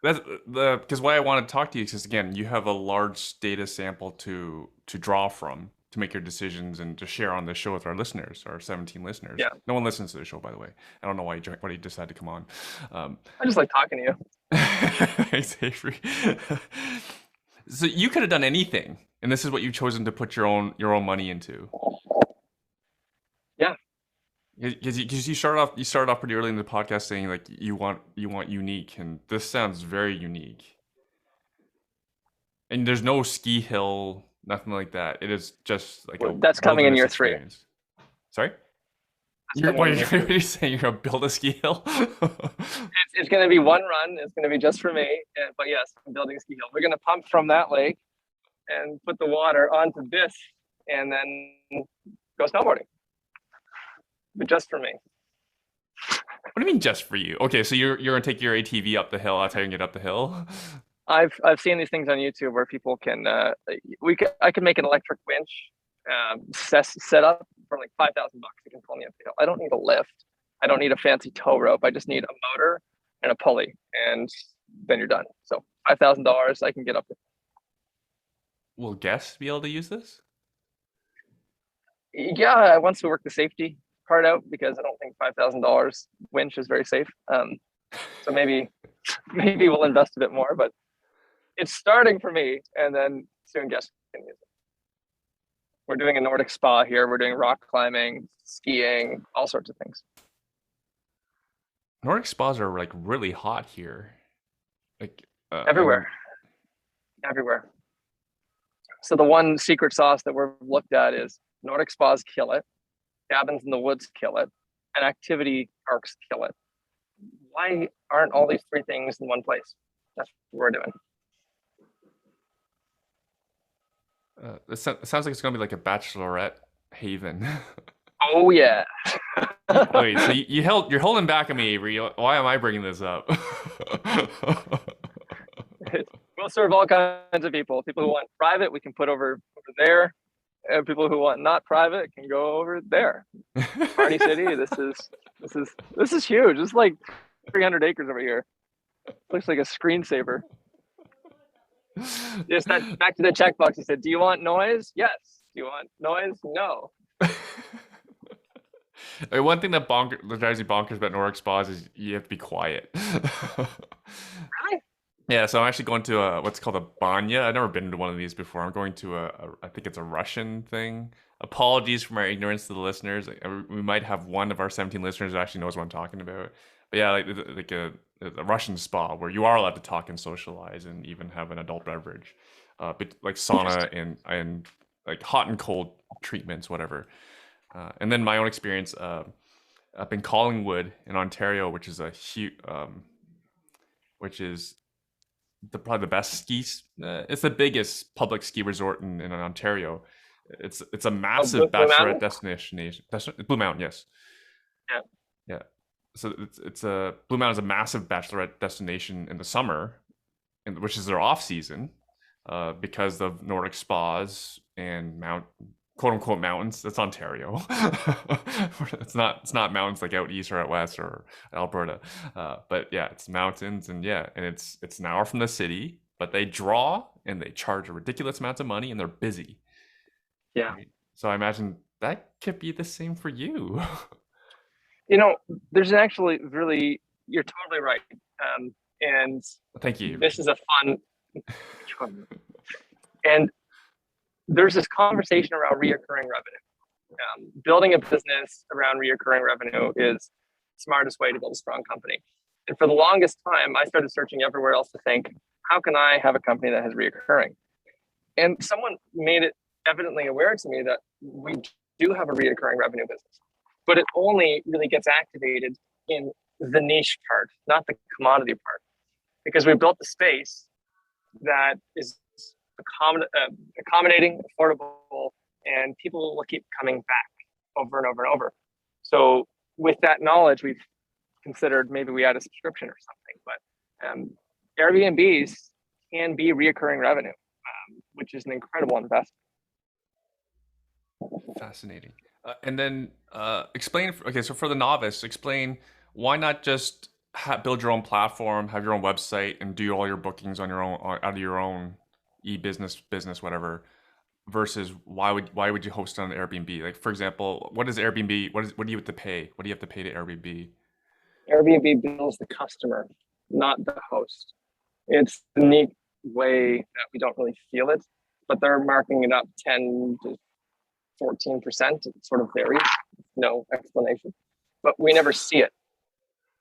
that's because why I want to talk to you is because again, you have a large data sample to draw from to make your decisions and to share on the show with our listeners, our 17 listeners. Yeah. No one listens to the show, by the way. I don't know why you decided to come on. I just like talking to you. Thanks, Avery. So you could have done anything, and this is what you've chosen to put your own money into. Yeah. Because you started off pretty early in the podcast saying like you want unique, and this sounds very unique. And there's no ski hill, nothing like that. It is just like that's coming in year experience. 3. Sorry? You're saying you're gonna build a ski hill? it's going to be one run. It's going to be just for me. But yes, I'm building a ski hill. We're going to pump from that lake, and put the water onto this and then go snowboarding. But just for me. What do you mean just for you? Okay, so you're gonna take your ATV up the hill. That's how you can get up the hill. I've seen these things on YouTube where people can I can make an electric winch set up for like $5,000. It can pull me up the hill. I don't need a lift. I don't need a fancy tow rope. I just need a motor and a pulley, and then you're done. So $5,000, I can get up there. Will guests be able to use this? Yeah, once we work the safety part out, because I don't think $5,000 winch is very safe. So maybe we'll invest a bit more, but it's starting for me, and then soon guests can use it. We're doing a Nordic spa here. We're doing rock climbing, skiing, all sorts of things. Nordic spas are like really hot here, like everywhere. So the one secret sauce that we've looked at is Nordic spas kill it, cabins in the woods kill it, and activity parks kill it. Why aren't all these three things in one place? That's what we're doing. It sounds like it's gonna be like a bachelorette haven. Oh yeah. Wait, so you're holding back on me, Avery. Why am I bringing this up? We'll serve all kinds of people. People who want private, we can put over there. And people who want not private can go over there. Party City. This is huge. It's like 300 acres over here. Looks like a screensaver. Just that back to the checkbox. He said, "Do you want noise? Yes. Do you want noise? No." One thing that drives me bonkers about Nordic spas is you have to be quiet. Really? Yeah, so I'm actually going to what's called a banya. I've never been to one of these before. I'm going to I think it's a Russian thing. Apologies for my ignorance to the listeners. We might have one of our 17 listeners that actually knows what I'm talking about. But yeah, like a Russian spa where you are allowed to talk and socialize and even have an adult beverage, but like sauna and like hot and cold treatments, whatever. And then my own experience up in Collingwood in Ontario, which is a huge, which is probably the best ski. It's the biggest public ski resort in Ontario. It's a massive bachelorette destination. Blue Mountain, yes. Yeah. So it's a Blue Mountain is a massive bachelorette destination in the summer, which is their off season, because of Nordic spas and quote unquote mountains. That's Ontario. It's not mountains like out east or out west or Alberta, but yeah, it's mountains, and it's an hour from the city, but they draw and they charge a ridiculous amount of money, and they're busy. Yeah. So I imagine that could be the same for you. There's actually really, you're totally right. And thank you. This is a fun, and there's this conversation around reoccurring revenue. Building a business around reoccurring revenue is the smartest way to build a strong company. And for the longest time, I started searching everywhere else to think, how can I have a company that has reoccurring? And someone made it evidently aware to me that we do have a reoccurring revenue business, but it only really gets activated in the niche part, not the commodity part, because we built the space that is accommodating, affordable, and people will keep coming back over and over and over. So with that knowledge, we've considered maybe we add a subscription or something, but Airbnbs can be reoccurring revenue, which is an incredible investment. Fascinating. And then explain, okay, so for the novice, explain why not just build your own platform, have your own website, and do all your bookings on your own, out of your own business, whatever, versus why would you host on Airbnb? Like, for example, what is Airbnb? What do you have to pay? What do you have to pay to Airbnb? Airbnb bills the customer, not the host. It's a neat way that we don't really feel it, but they're marking it up 10 to 14%. It sort of varies, no explanation, but we never see it.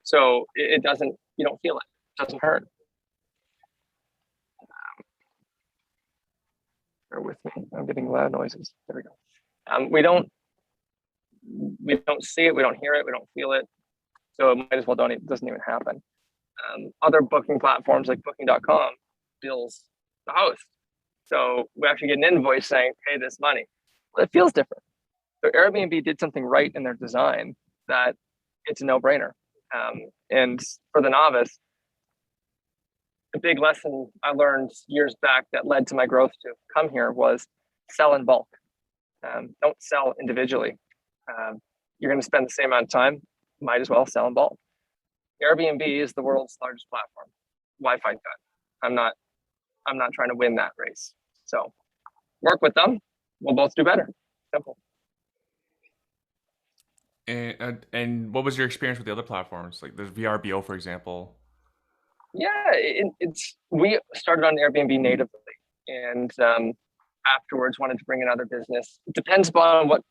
So it doesn't, you don't feel it. It doesn't hurt. Bear with me. I'm getting loud noises. There we go. We don't see it. We don't hear it. We don't feel it. So it might as well it doesn't even happen. Other booking platforms like booking.com bills the host. So we actually get an invoice saying, pay this money. Well, it feels different. So Airbnb did something right in their design that it's a no-brainer. And for the novice, the big lesson I learned years back that led to my growth to come here was sell in bulk. Don't sell individually. You're going to spend the same amount of time, might as well sell in bulk. Airbnb is the world's largest platform. Why fight that? I'm not trying to win that race. So work with them. We'll both do better. Simple. And what was your experience with the other platforms, like there's VRBO, for example? Yeah, it's we started on Airbnb natively, and afterwards wanted to bring in other business. It depends upon what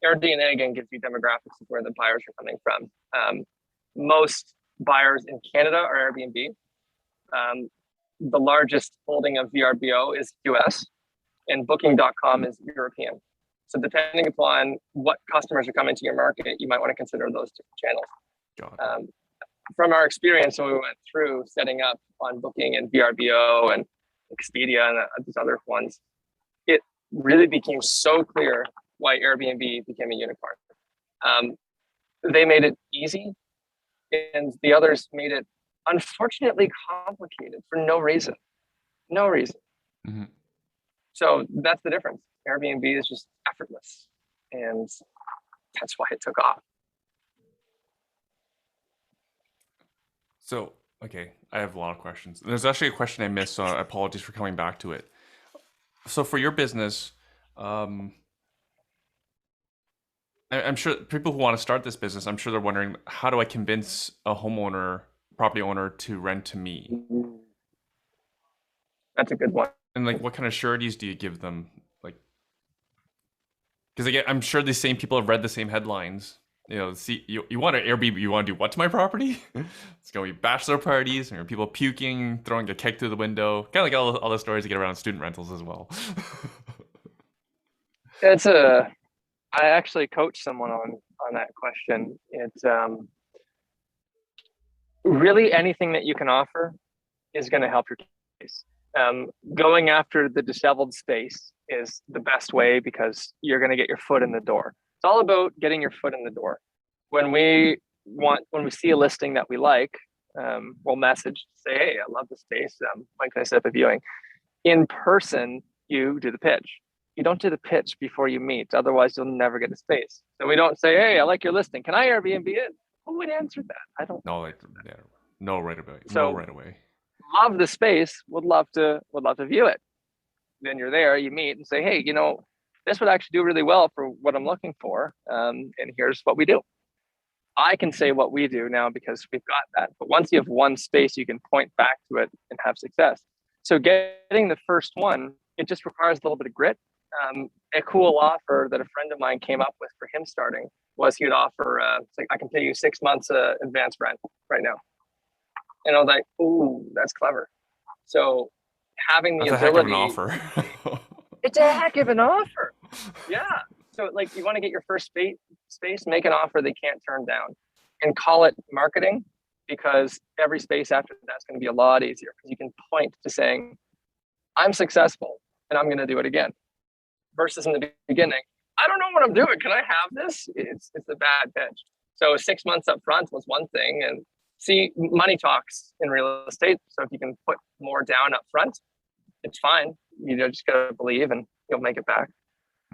AirBNB again gives you demographics of where the buyers are coming from. Most buyers in Canada are Airbnb. The largest holding of VRBO is US, and Booking.com is European. So depending upon what customers are coming to your market, you might want to consider those different channels. From our experience when we went through setting up on Booking and VRBO and Expedia and these other ones, it really became so clear why Airbnb became a unicorn. They made it easy, and the others made it unfortunately complicated for no reason. No reason. Mm-hmm. So that's the difference. Airbnb is just effortless, and that's why it took off. So, okay, I have a lot of questions. There's actually a question I missed, so apologies for coming back to it. So for your business, I'm sure people who want to start this business, I'm sure they're wondering, how do I convince a homeowner, property owner to rent to me? That's a good one. And like, what kind of sureties do you give them? Like, because again, I'm sure these same people have read the same headlines. You know, see, you want an Airbnb, you want to do what to my property? It's going to be bachelor parties, or people puking, throwing a keg through the window. Kind of like all the stories you get around student rentals as well. I actually coached someone on that question. It's really anything that you can offer is going to help your case. Going after the disheveled space is the best way because you're going to get your foot in the door. It's all about getting your foot in the door. When we see a listing that we like, we'll message, say, hey, I love the space. When can I set up a viewing? In person, you do the pitch. You don't do the pitch before you meet. Otherwise, you'll never get a space. So we don't say, hey, I like your listing. Can I Airbnb it? Who would answer that? I don't. No, like, yeah, no right away. So, no right away. Love the space. Would love to view it. Then you're there. You meet and say, hey, this would actually do really well for what I'm looking for. And here's what we do. I can say what we do now because we've got that. But once you have one space, you can point back to it and have success. So getting the first one, it just requires a little bit of grit. A cool offer that a friend of mine came up with for him starting was he would offer, like, I can pay you 6 months advance rent right now. And I was like, ooh, that's clever. So having the That's ability. A heck of an offer. It's a heck of an offer. Yeah. So like you want to get your first space, make an offer they can't turn down and call it marketing, because every space after that's going to be a lot easier because you can point to saying, I'm successful and I'm going to do it again. Versus in the beginning, I don't know what I'm doing. Can I have this? It's a bad pitch. So 6 months up front was one thing. And see, money talks in real estate. So if you can put more down up front, it's fine. You just gotta believe and you'll make it back.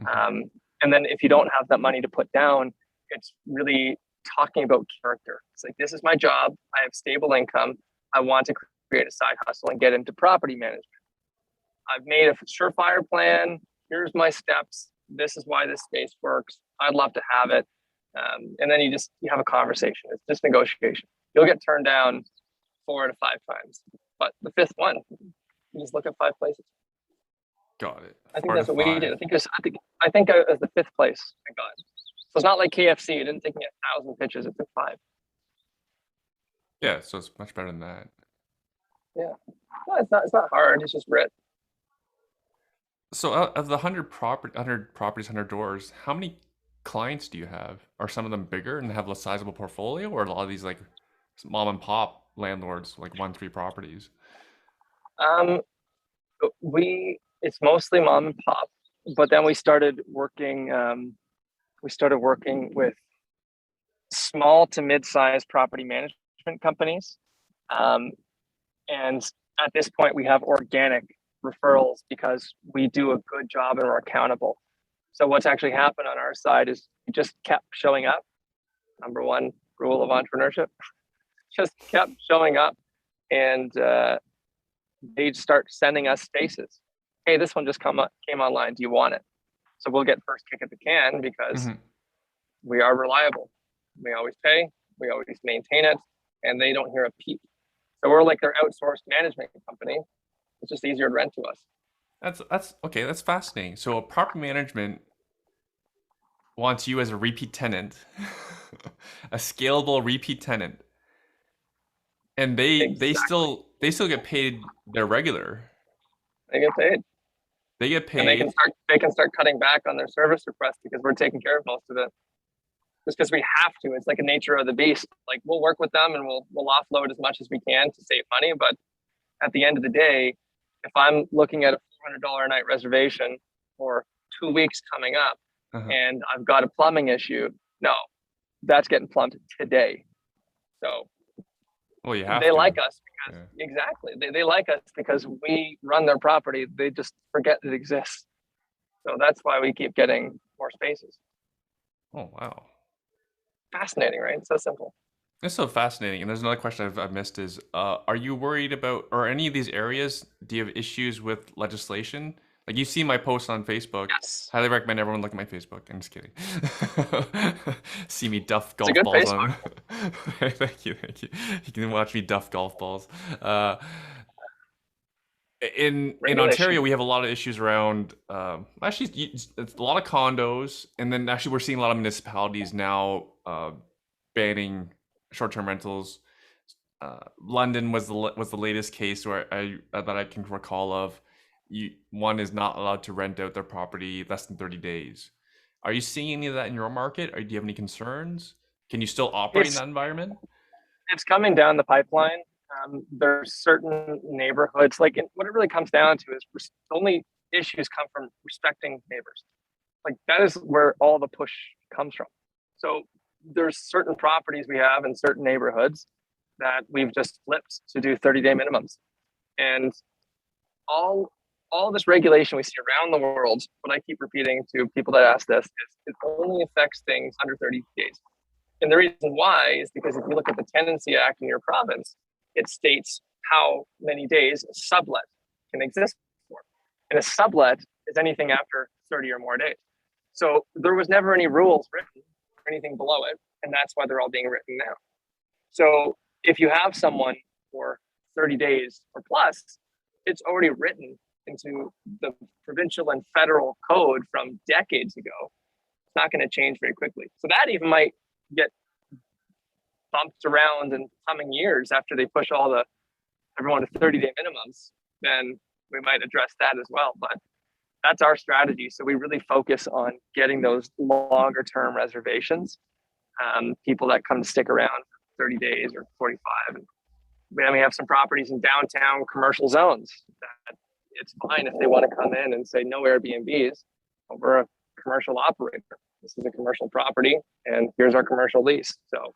Mm-hmm. And then if you don't have that money to put down, it's really talking about character. It's like, this is my job. I have stable income. I want to create a side hustle and get into property management. I've made a surefire plan. Here's my steps. This is why this space works. I'd love to have it. And then you have a conversation. It's just negotiation. You'll get turned down 4 to 5 times, but the 5th one, you just look at 5 places. Got it. I think that's what we did. I think it was the 5th place I got. So it's not like KFC. It didn't take me 1,000 pitches. It took 5. Yeah, so it's much better than that. Yeah, no, it's not hard. It's just grit. So of the 100 properties, 100 doors, how many clients do you have? Are some of them bigger and have a sizable portfolio, or a lot of these like mom and pop landlords, like 1-3 properties? It's mostly mom and pop, but then we started working. We started working with small to mid-sized property management companies, and at this point, we have organic referrals because we do a good job and we're accountable. So what's actually happened on our side is we just kept showing up. Number one rule of entrepreneurship, just kept showing up, and they'd start sending us spaces. Hey, this one just came online. Do you want it? So we'll get first kick at the can because we are reliable. We always pay, we always maintain it, and they don't hear a peep. So we're like their outsourced management company. It's just easier to rent to us. That's okay. That's fascinating. So a property management wants you as a repeat tenant, a scalable repeat tenant, and Exactly. they still get paid their regular. They get paid. They get And paid. they can start cutting back on their service requests because we're taking care of most of it. Just because we have to. It's like a nature of the beast. Like we'll work with them and we'll offload as much as we can to save money. But at the end of the day, if I'm looking at a $400 a night reservation for 2 weeks coming up and I've got a plumbing issue, no, that's getting plumbed today. So Well, you have they to. like us because exactly they like us because we run their property. They just forget it exists. So that's why we keep getting more spaces. Oh, wow. Fascinating, right? It's so simple. That's so fascinating. And there's another question I've missed is, are you worried about, or any of these areas, do you have issues with legislation? Like you see my post on Facebook. Yes. Highly recommend everyone look at my Facebook. I'm just kidding. See me duff It's a golf good balls Facebook. on. Thank you, thank you. You can watch me duff golf balls. Uh, in Regulation. Ontario, we have a lot of issues around actually it's a lot of condos, and then actually we're seeing a lot of municipalities now banning short-term rentals. London was the latest case where I that I can recall of. One is not allowed to rent out their property less than 30 days. Are you seeing any of that in your market, or do you have any concerns? Can you still operate in It's that environment? it's coming down the pipeline. There's certain neighborhoods, like what it really comes down to is the only issues come from respecting neighbors. Like that is where all the push comes from. So there's certain properties we have in certain neighborhoods that we've just flipped to do 30-day minimums. And all all this regulation we see around the world, what I keep repeating to people that ask this is it only affects things under 30 days. And the reason why is because if you look at the Tenancy Act in your province, it states how many days a sublet can exist for. And a sublet is anything after 30 or more days. So there was never any rules written or anything below it. And that's why they're all being written now. So if you have someone for 30 days or plus, it's already written into the provincial and federal code from decades ago. It's not going to change very quickly. So that even might get bumped around in coming years after they push everyone to 30-day minimums. Then we might address that as well. But that's our strategy. So we really focus on getting those longer term reservations, people that come to stick around for 30 days or 45. And then we have some properties in downtown commercial zones that it's fine if they want to come in and say no Airbnbs. We're a commercial operator. This is a commercial property, and here's our commercial lease. So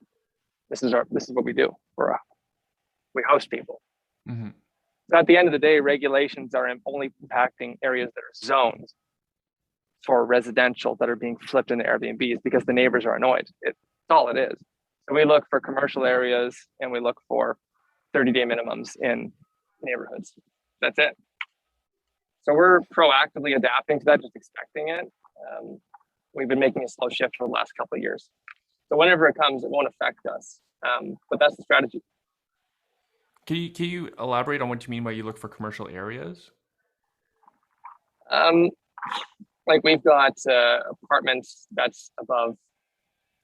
this is what we do. We host people. Mm-hmm. So at the end of the day, regulations are only impacting areas that are zoned for residential that are being flipped into Airbnbs because the neighbors are annoyed. That's all it is. So we look for commercial areas and we look for 30-day minimums in neighborhoods. That's it. So we're proactively adapting to that, just expecting it. We've been making a slow shift for the last couple of years. So whenever it comes, it won't affect us. But that's the strategy. Can you elaborate on what you mean by you look for commercial areas? Like we've got apartments that's above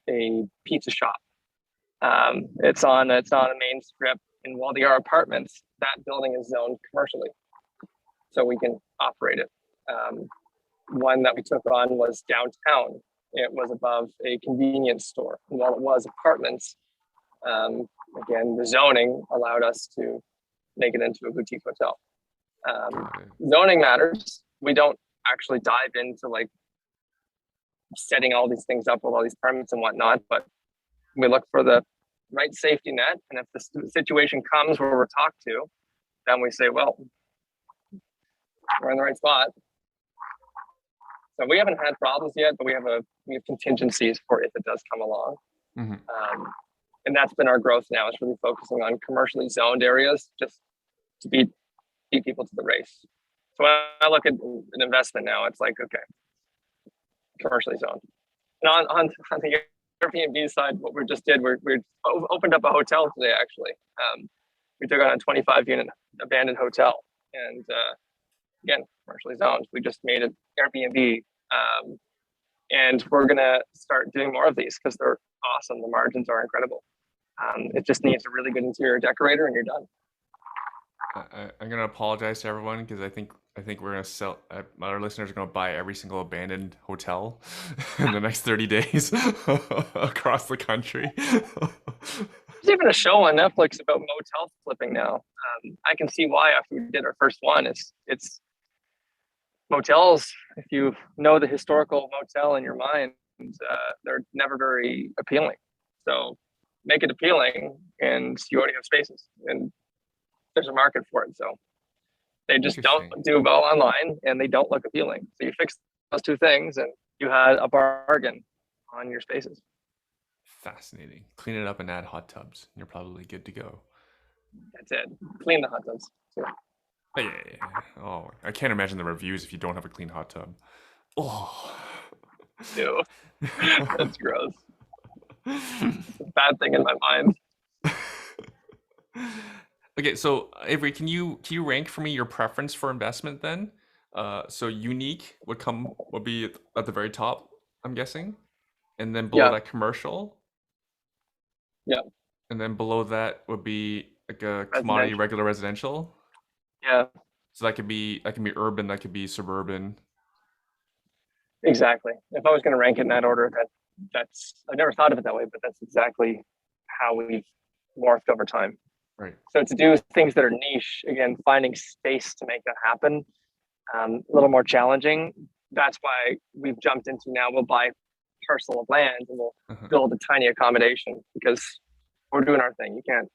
a pizza shop. It's on a main strip, and while they are apartments, that building is zoned commercially, so we can operate it. One that we took on was downtown. It was above a convenience store, and while it was apartments, again, the zoning allowed us to make it into a boutique hotel. Zoning matters. we don't actually dive into like setting all these things up with all these permits and whatnot, but we look for the right safety net. And if the situation comes where we're talked to, then we say, well, we're in the right spot. So we haven't had problems yet, but we have contingencies for if it does come along. And that's been our growth now, is really focusing on commercially zoned areas just to beat people to the race. So when I look at an investment now, it's like, okay, commercially zoned. And on the Airbnb side, what we just did, we opened up a hotel today, actually. We took on a 25-unit abandoned hotel. And again, commercially zoned. We just made it Airbnb. And we're going to start doing more of these because they're awesome. The margins are incredible. It just needs a really good interior decorator and you're done. I'm gonna apologize to everyone because I think we're gonna sell. Our listeners are gonna buy every single abandoned hotel in the next 30 days across the country. There's even a show on Netflix about motel flipping now. I can see why after we did our first one. It's motels. If you know the historical motel in your mind, they're never very appealing. So make it appealing, and you already have spaces and there's a market for it. So they just don't do well online and they don't look appealing. So you fix those two things and you had a bargain on your spaces. Fascinating. Clean it up and add hot tubs. You're probably good to go. That's it. Clean the hot tubs. Yeah. Oh, I can't imagine the reviews if you don't have a clean hot tub. Oh. Ew. That's gross. It's a bad thing in my mind. Okay, so Avery, can you rank for me your preference for investment then? So unique would be at the very top, I'm guessing, and then below that commercial. Yeah. And then below that would be like a commodity regular residential. Yeah. So that can be urban, that could be suburban. Exactly. If I was going to rank it in that order, that's I never thought of it that way, but that's exactly how we've morphed over time. Right. So to do things that are niche, again, finding space to make that happen, a little more challenging. That's why we've jumped into now we'll buy parcel of land and we'll build a tiny accommodation because we're doing our thing. You can't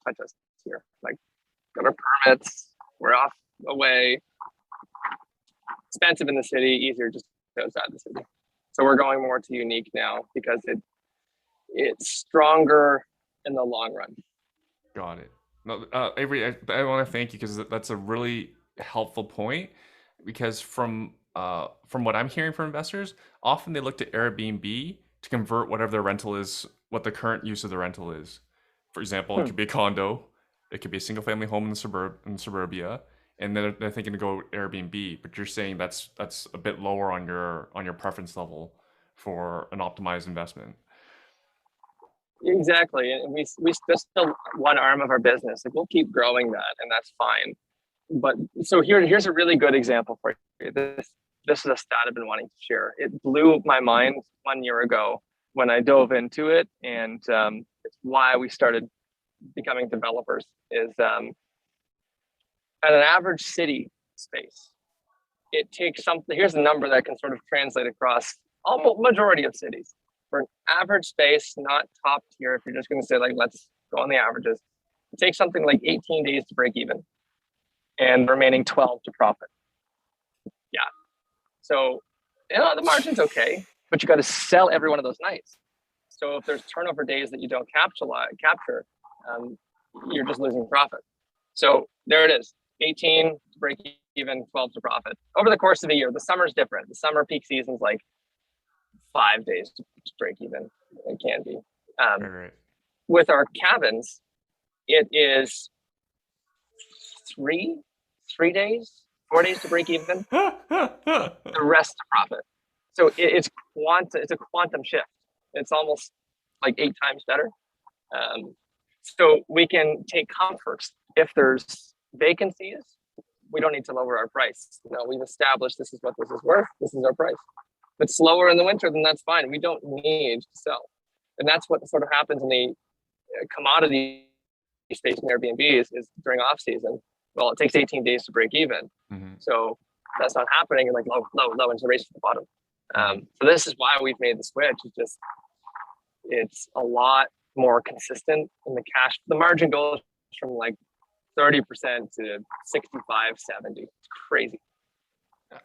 touch us here. Like, got our permits, we're off away. Expensive in the city, easier just outside the city. So we're going more to unique now because it's stronger in the long run. Got it. No, Avery, I want to thank you because that's a really helpful point. Because from what I'm hearing from investors, often they look to Airbnb to convert whatever their rental is, what the current use of the rental is. For example, it could be a condo, it could be a single family home in suburbia, and then they're thinking to go Airbnb. But you're saying that's a bit lower on your preference level for an optimized investment. Exactly, and we just still one arm of our business. Like, we'll keep growing that, and that's fine. But so here's a really good example for you. This is a stat I've been wanting to share. It blew my mind 1 year ago when I dove into it, and it's why we started becoming developers. Is at an average city space, it takes something. Here's a number that can sort of translate across almost majority of cities. For an average space, not top tier, if you're just going to say, like, let's go on the averages, it takes something like 18 days to break even and the remaining 12 to profit. Yeah. So, the margin's okay, but you got to sell every one of those nights. So if there's turnover days that you don't capture, you're just losing profit. So there it is, 18 to break even, 12 to profit. Over the course of a year, the summer's different. The summer peak season's like 5 days to break even. It can be. Right. With our cabins, it is 3 days, 4 days to break even. The rest to profit. So it's a quantum shift. It's almost like 8 times better. So we can take comforts. If there's vacancies, we don't need to lower our price. We've established this is what this is worth. This is our price. If it's slower in the winter, then that's fine. We don't need to sell. And that's what sort of happens in the commodity space in Airbnb is during off season. Well, it takes 18 days to break even. Mm-hmm. So that's not happening, and like low, and it's a race to the bottom. So this is why we've made the switch. It's a lot more consistent, and the margin goes from like 30% to 65, 70. It's crazy.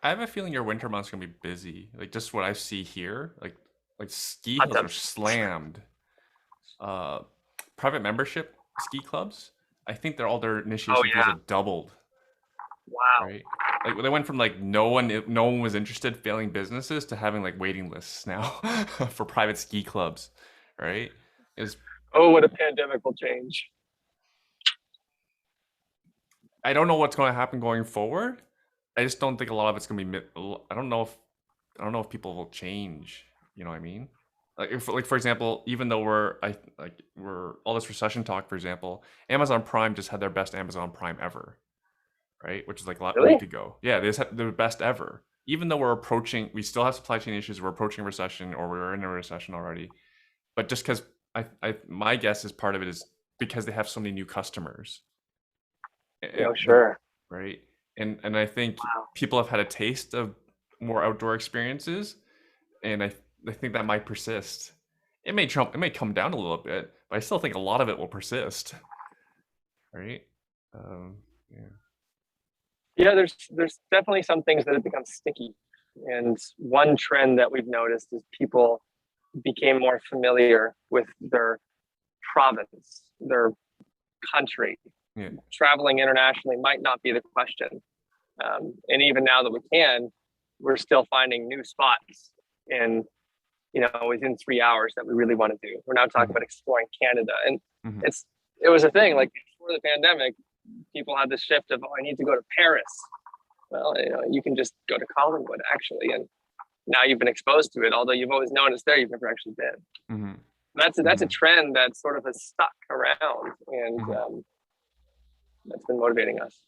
I have a feeling your winter months are gonna be busy. Like just what I see here, like ski Hot hills are tubs. slammed. Private membership ski clubs, I think their Oh initiation fees yeah. have doubled, Wow. right? Like they went from like no one was interested, failing businesses, to having like waiting lists now for private ski clubs, right? Is Oh, what a pandemic will change. I don't know what's going to happen going forward. I just don't think a lot of it's going to be. I don't know if people will change. You know what I mean? Like for example, even though we're all this recession talk, for example, Amazon Prime just had their best Amazon Prime ever, right? Which is like a Really? week ago. Yeah, they just had their best ever. Even though we still have supply chain issues. We're approaching a recession, or we're in a recession already. But just because my guess is part of it is because they have so many new customers, Sure. right? And I think Wow. people have had a taste of more outdoor experiences, and I think that might persist. It may come down a little bit, but I still think a lot of it will persist, right? Yeah. Yeah, there's definitely some things that have become sticky. And one trend that we've noticed is people became more familiar with their province, their country. Yeah. Traveling internationally might not be the question. And even now that we can, we're still finding new spots in, within 3 hours that we really want to do. We're now talking about exploring Canada. And Mhm. it was a thing, like before the pandemic, people had this shift of, I need to go to Paris. Well, you can just go to Collingwood actually. And now you've been exposed to it, although you've always known it's there, you've never actually been. Mhm. That's a trend that sort of has stuck around, and that's been motivating us.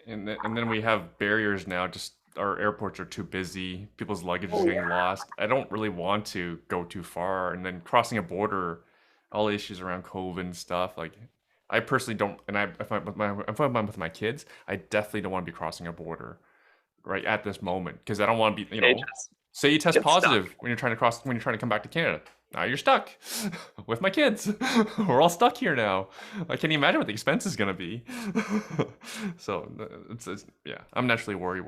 And then we have barriers now. Just our airports are too busy. People's luggage is getting lost. I don't really want to go too far, and then crossing a border, all the issues around COVID and stuff. Like, I personally don't. And if I'm with my kids, I definitely don't want to be crossing a border right at this moment, because I don't want to be. Contagious. Say you test Get stuck. positive when you're trying to come back to Canada. Now you're stuck with my kids. We're all stuck here now. I can't even imagine what the expense is gonna be. So yeah, I'm naturally worried.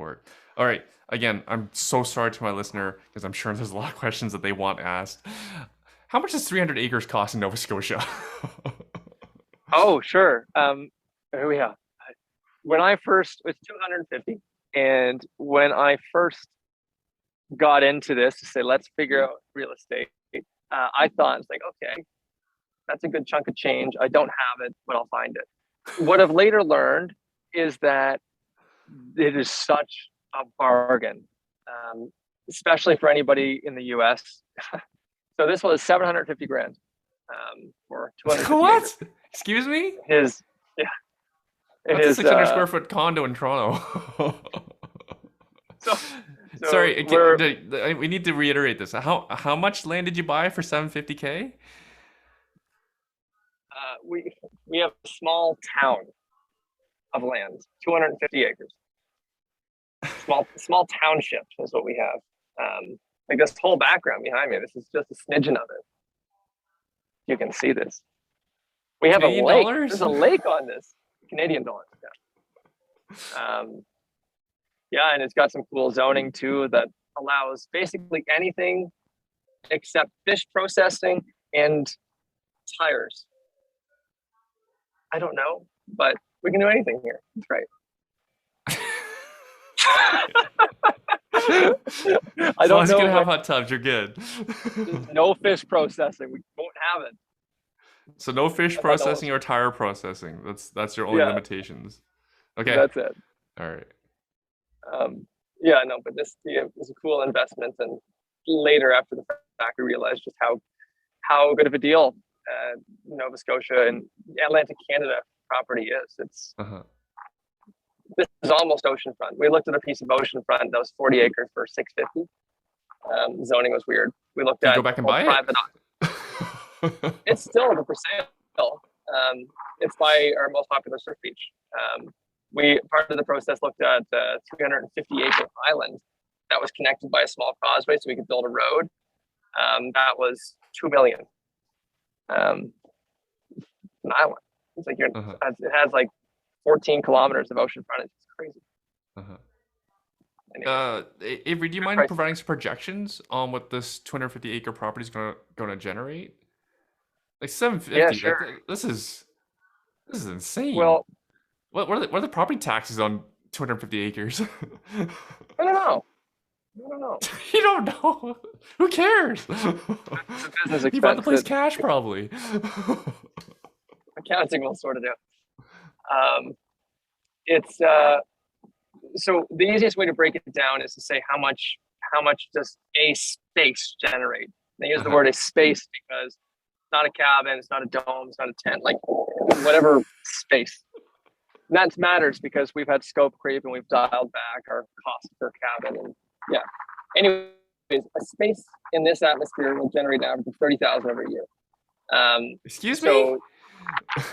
All right, again, I'm so sorry to my listener, because I'm sure there's a lot of questions that they want asked. How much does 300 acres cost in Nova Scotia? Oh, sure. Yeah. When I first, it was 250, and when I first got into this to say, let's figure out real estate, I thought, it's like, okay, that's a good chunk of change. I don't have it, but I'll find it. What I've later learned is that it is such a bargain, especially for anybody in the US. So this was 750 grand for 250 What? acres. Excuse me? Yeah. That's a 600 square foot condo in Toronto. So Sorry, we need to reiterate this. How much land did you buy for 750K? We have a small town of land, 250 acres. Small township is what we have. Like this whole background behind me, this is just a smidgen of it. You can see this. We have Canadian a lake. dollars? There's a lake on this. Canadian dollars. Yeah. Yeah, and it's got some cool zoning too that allows basically anything except fish processing and tires. I don't know, but we can do anything here. That's right. I don't know. You can have hot tubs. You're good. No fish processing. We won't have it. So no fish processing or tire processing. That's your only limitations. Okay. That's it. All right. Yeah, no, but this was a cool investment, and later after the fact, we realized just how good of a deal Nova Scotia and Atlantic Canada property is. It's this is almost oceanfront. We looked at a piece of oceanfront that was 40 acres for 650. Zoning was weird. We looked at go back and buy private. It's still up for sale. It's by our most popular surf beach. we part of the process looked at a 350-acre island that was connected by a small causeway, so we could build a road. That was $2 million. An island. It's like Uh-huh. it has like 14 kilometers of ocean frontage. It's crazy. Uh-huh. Anyways, Avery, do you good mind price. providing some projections on what this 250-acre property is gonna generate? Like Yeah, 750. sure. This is insane. Well, What are the property taxes on 250 acres? I don't know. I don't know. You don't know. Who cares? It's a business You bought the expense place that cash, probably. accounting will sort it out. It's so the easiest way to break it down is to say how much does a space generate. They use the word a space because it's not a cabin, it's not a dome, it's not a tent, like whatever space. And that matters because we've had scope creep and we've dialed back our cost per cabin. And yeah. Anyways, a space in this atmosphere will generate an average of 30,000 every year. Excuse so, me?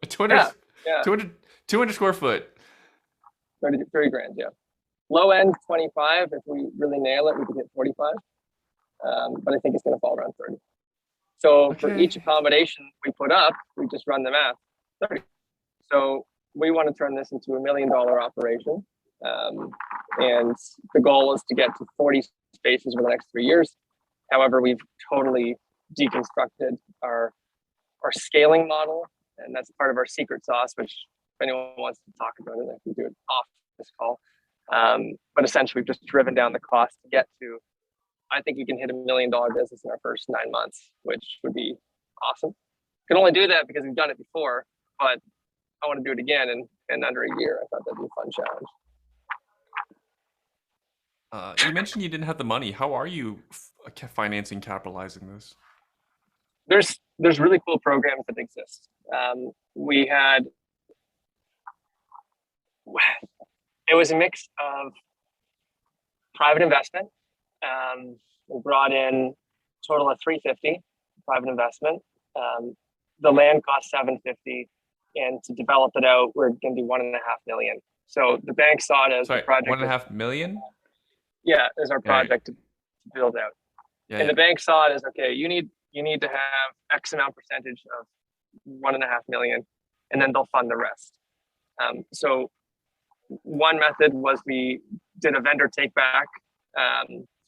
200, Yeah, yeah, 200 square foot. 30 grand, yeah. Low end 25. If we really nail it, we could hit 45. But I think it's going to fall around 30. So for Okay. each accommodation we put up, we just run the math, 30. So we want to turn this into $1 million operation. And the goal is to get to 40 spaces over the next 3 years. However, we've totally deconstructed our scaling model, and that's part of our secret sauce, which if anyone wants to talk about it, I can do it off this call. But essentially, we've just driven down the cost to get to, I think we can hit $1 million business in our first 9 months, which would be awesome. Can only do that because we've done it before, but I want to do it again in under a year. I thought that'd be a fun challenge. You mentioned you didn't have the money. How are you financing, capitalizing this? There's really cool programs that exist. We had it was a mix of private investment. We brought in a total of 350 private investment. The land cost 750, and to develop it out, we're going to do 1.5 million. So the bank saw it as Sorry, a project. 1.5 million? Yeah, as our project to build out. Yeah, and the bank saw it as, okay, you need to have X amount percentage of 1.5 million, and then they'll fund the rest. So one method was we did a vendor take back,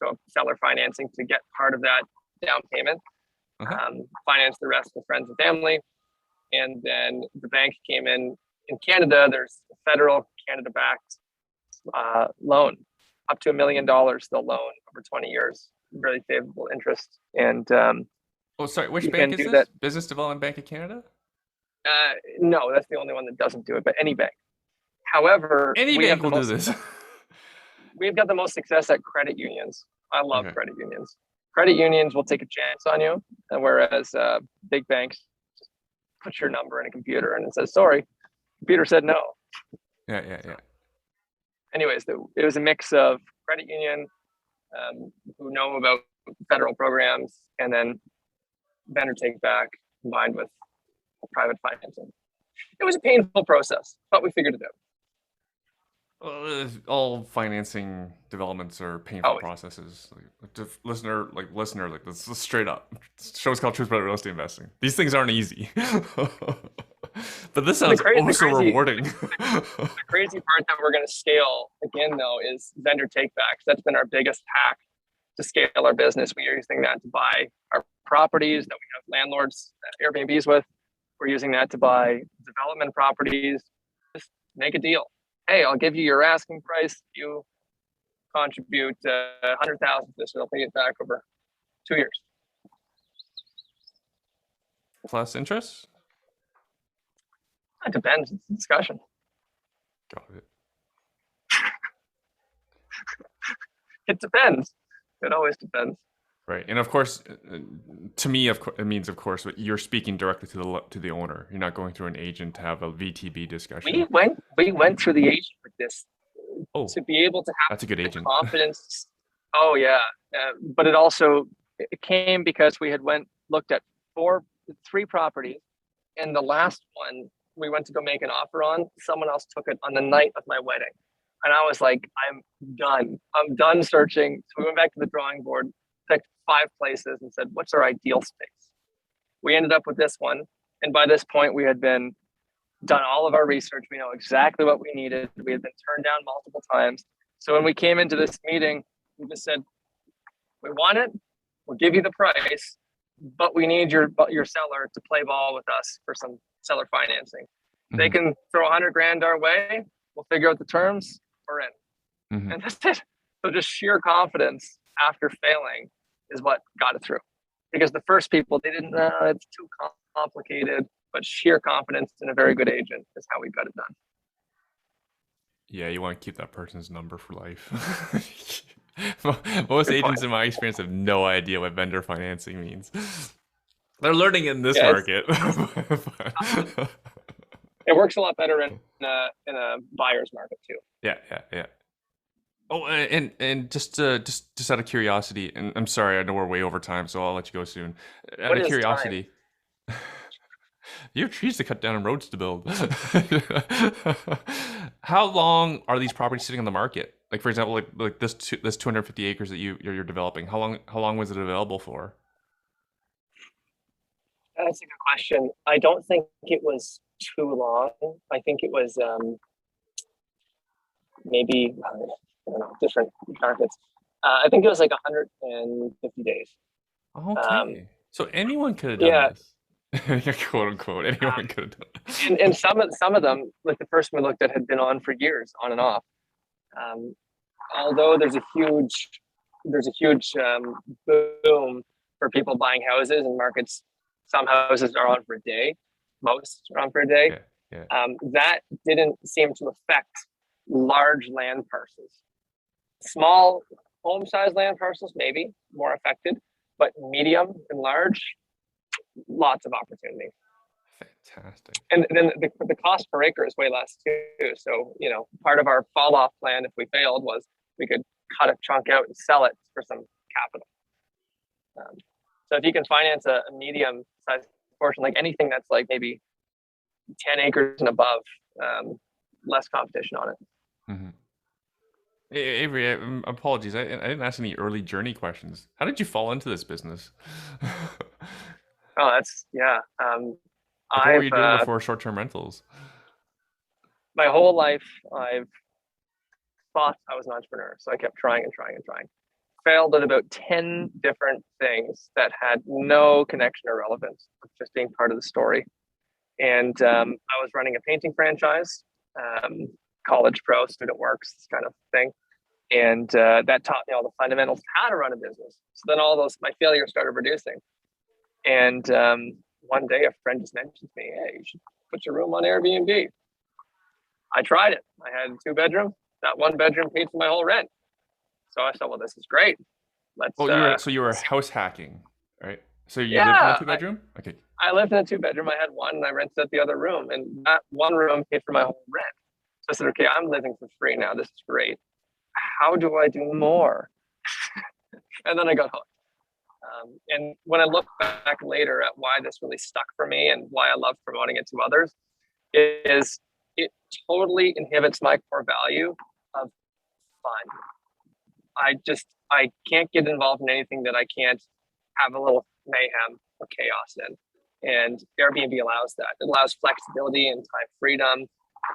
so seller financing to get part of that down payment, finance the rest with friends and family. And then the bank came in Canada. There's a federal Canada-backed loan, up to $1 million. They'll loan over 20 years, really favorable interest. And oh, sorry, which bank is this? That. Business Development Bank of Canada? No, that's the only one that doesn't do it, but any bank. However, any bank will do this. We've got the most success at credit unions. I love credit unions. Credit unions will take a chance on you, and whereas big banks just put your number in a computer and it says, sorry, computer said no. Yeah. Anyways, it was a mix of credit union who know about federal programs, and then vendor take back combined with private financing. It was a painful process, but we figured it out. All financing developments are painful processes. Listener, this is straight up. Show's called Truth About Real Estate Investing. These things aren't easy. But this sounds so rewarding. The crazy part that we're going to scale again, though, is vendor takebacks. That's been our biggest hack to scale our business. We are using that to buy our properties that we have landlords, AirBNBs with. We're using that to buy development properties. Just make a deal. Hey, I'll give you your asking price. You contribute $100,000 to this, and I'll pay it back over 2 years. Plus interest? It depends. It's a discussion. Got it. It depends. It always depends. Right, and of course, to me, it means, of course, you're speaking directly to the owner. You're not going through an agent to have a VTB discussion. We went through the agent with this to be able to have that's a good agent. Confidence. Oh yeah, but it came because we had looked at 3 properties, and the last one we went to go make an offer on, someone else took it on the night of my wedding. And I was like, I'm done. I'm done searching. So we went back to the drawing board, picked 5 places and said, what's our ideal space? We ended up with this one. And by this point, we had done all of our research. We know exactly what we needed. We had been turned down multiple times. So when we came into this meeting, we just said, we want it. We'll give you the price, but we need your seller to play ball with us for some seller financing. Mm-hmm. They can throw 100 grand our way. We'll figure out the terms. We're in. Mm-hmm. And that's it. So just sheer confidence after failing is what got it through. Because the first people, they didn't know it's too complicated, but sheer confidence in a very good agent is how we got it done. Yeah, you want to keep that person's number for life. Most agents in my experience have no idea what vendor financing means. They're learning in this market. It works a lot better in a buyer's market too. Yeah. Oh, and just out of curiosity, and I'm sorry, I know we're way over time, so I'll let you go soon. Out of curiosity, you have trees to cut down and roads to build. How long are these properties sitting on the market? Like, for example, like this 250 acres that you're developing. How long was it available for? That's a good question. I don't think it was too long. I think it was maybe I don't know, different markets. I think it was like 150 days. Okay. So anyone could have done this. Quote unquote, anyone could have done it. And some of them, like the first one we looked at, had been on for years, on and off. Although there's a huge boom for people buying houses and markets. Some houses are on for a day, most are on for a day. Yeah. That didn't seem to affect large land parcels. Small home-sized land parcels maybe more affected, but medium and large, lots of opportunity. Fantastic. And then the cost per acre is way less too. So, part of our fall off plan, if we failed, was we could cut a chunk out and sell it for some capital. So if you can finance a medium sized portion, like anything that's like maybe 10 acres and above, less competition on it. Mm-hmm. Hey, Avery, apologies. I didn't ask any early journey questions. How did you fall into this business? Oh, that's, yeah. What were you doing before short-term rentals? My whole life, I've thought I was an entrepreneur. So I kept trying. Failed at about 10 different things that had no connection or relevance, just being part of the story. And I was running a painting franchise, college pro, student works, this kind of thing. And that taught me all the fundamentals of how to run a business. So then my failures started reducing. And one day a friend just mentioned to me, hey, you should put your room on Airbnb. I tried it. I had a 2-bedroom. That 1 bedroom paid for my whole rent. So I thought, well, this is great. So you were house hacking, right? So you lived in a 2-bedroom? Okay. I lived in a 2-bedroom. I had one and I rented out the other room. And that one room paid for my whole rent. So I said, okay, I'm living for free now. This is great. How do I do more? And then I got hooked. And when I look back later at why this really stuck for me and why I love promoting it to others, is it totally inhibits my core value of fun. I can't get involved in anything that I can't have a little mayhem or chaos in. And Airbnb allows that. It allows flexibility and time freedom.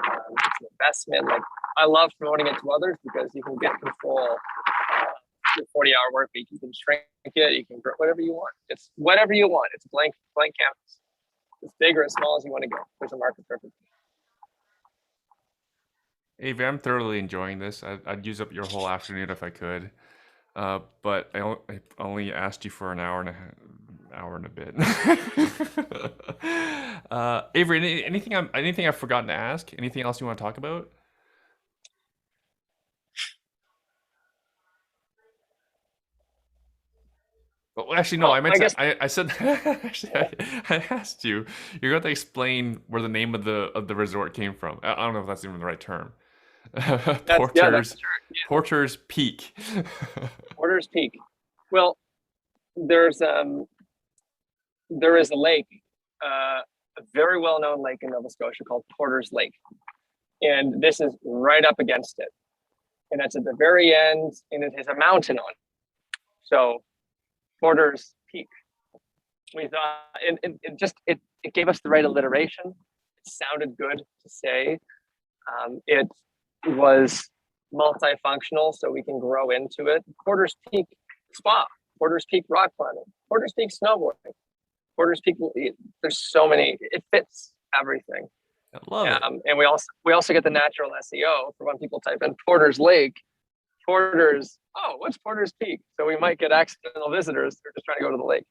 It's an investment. Like, I love promoting it to others because you can get control your 40-hour work week. You can shrink it. You can grow whatever you want. It's whatever you want. It's a blank canvas. As big or as small as you want to go. There's a market for everything. Avery, I'm thoroughly enjoying this. I'd use up your whole afternoon if I could, but I only asked you for an hour and a bit. Avery, anything I've forgotten to ask? Anything else you want to talk about? Well, actually, no. I said. Actually, I asked you. You're going to explain where the name of the resort came from. I don't know if that's even the right term. Porter's Peak. Porter's Peak. Well, there is a lake a very well-known lake in Nova Scotia called Porter's Lake. And this is right up against it. And it's at the very end, and it has a mountain on it. So Porter's Peak. We thought, and it gave us the right alliteration. It sounded good to say. It was multifunctional, so we can grow into it. Porter's Peak Spa, Porter's Peak rock climbing, Porter's Peak snowboarding, Porter's Peak. There's so many. It fits everything. I love it. And we also get the natural SEO for when people type in Porter's Lake, Porter's. Oh, what's Porter's Peak? So we might get accidental visitors who are just trying to go to the lake.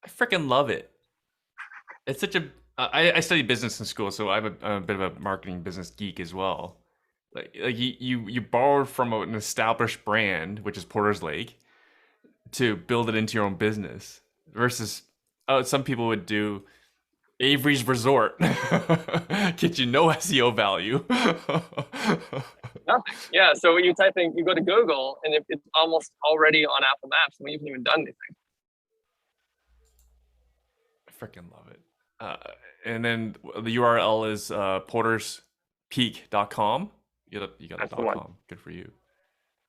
I freaking love it. It's such a. I studied business in school, so I'm a bit of a marketing business geek as well. Like you borrowed from an established brand, which is Porter's Lake, to build it into your own business. Versus, some people would do Avery's Resort, get you no SEO value. Nothing. Yeah. So when you type in, you go to Google, and it's almost already on Apple Maps, and we haven't even done anything. I freaking love it. And then the URL is porterspeak.com. You got a .com. Good for you.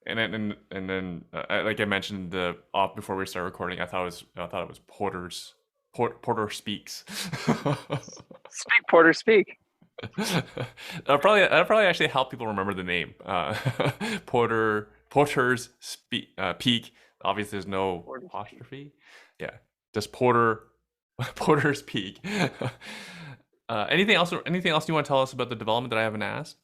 And then like I mentioned off before we started recording, I thought it was Porter Speaks. Speak Porter Speak. That'll probably actually help people remember the name. Porter's Peak. Obviously, there's no apostrophe. Yeah, just Porter's Peak. Anything else you want to tell us about the development that I haven't asked?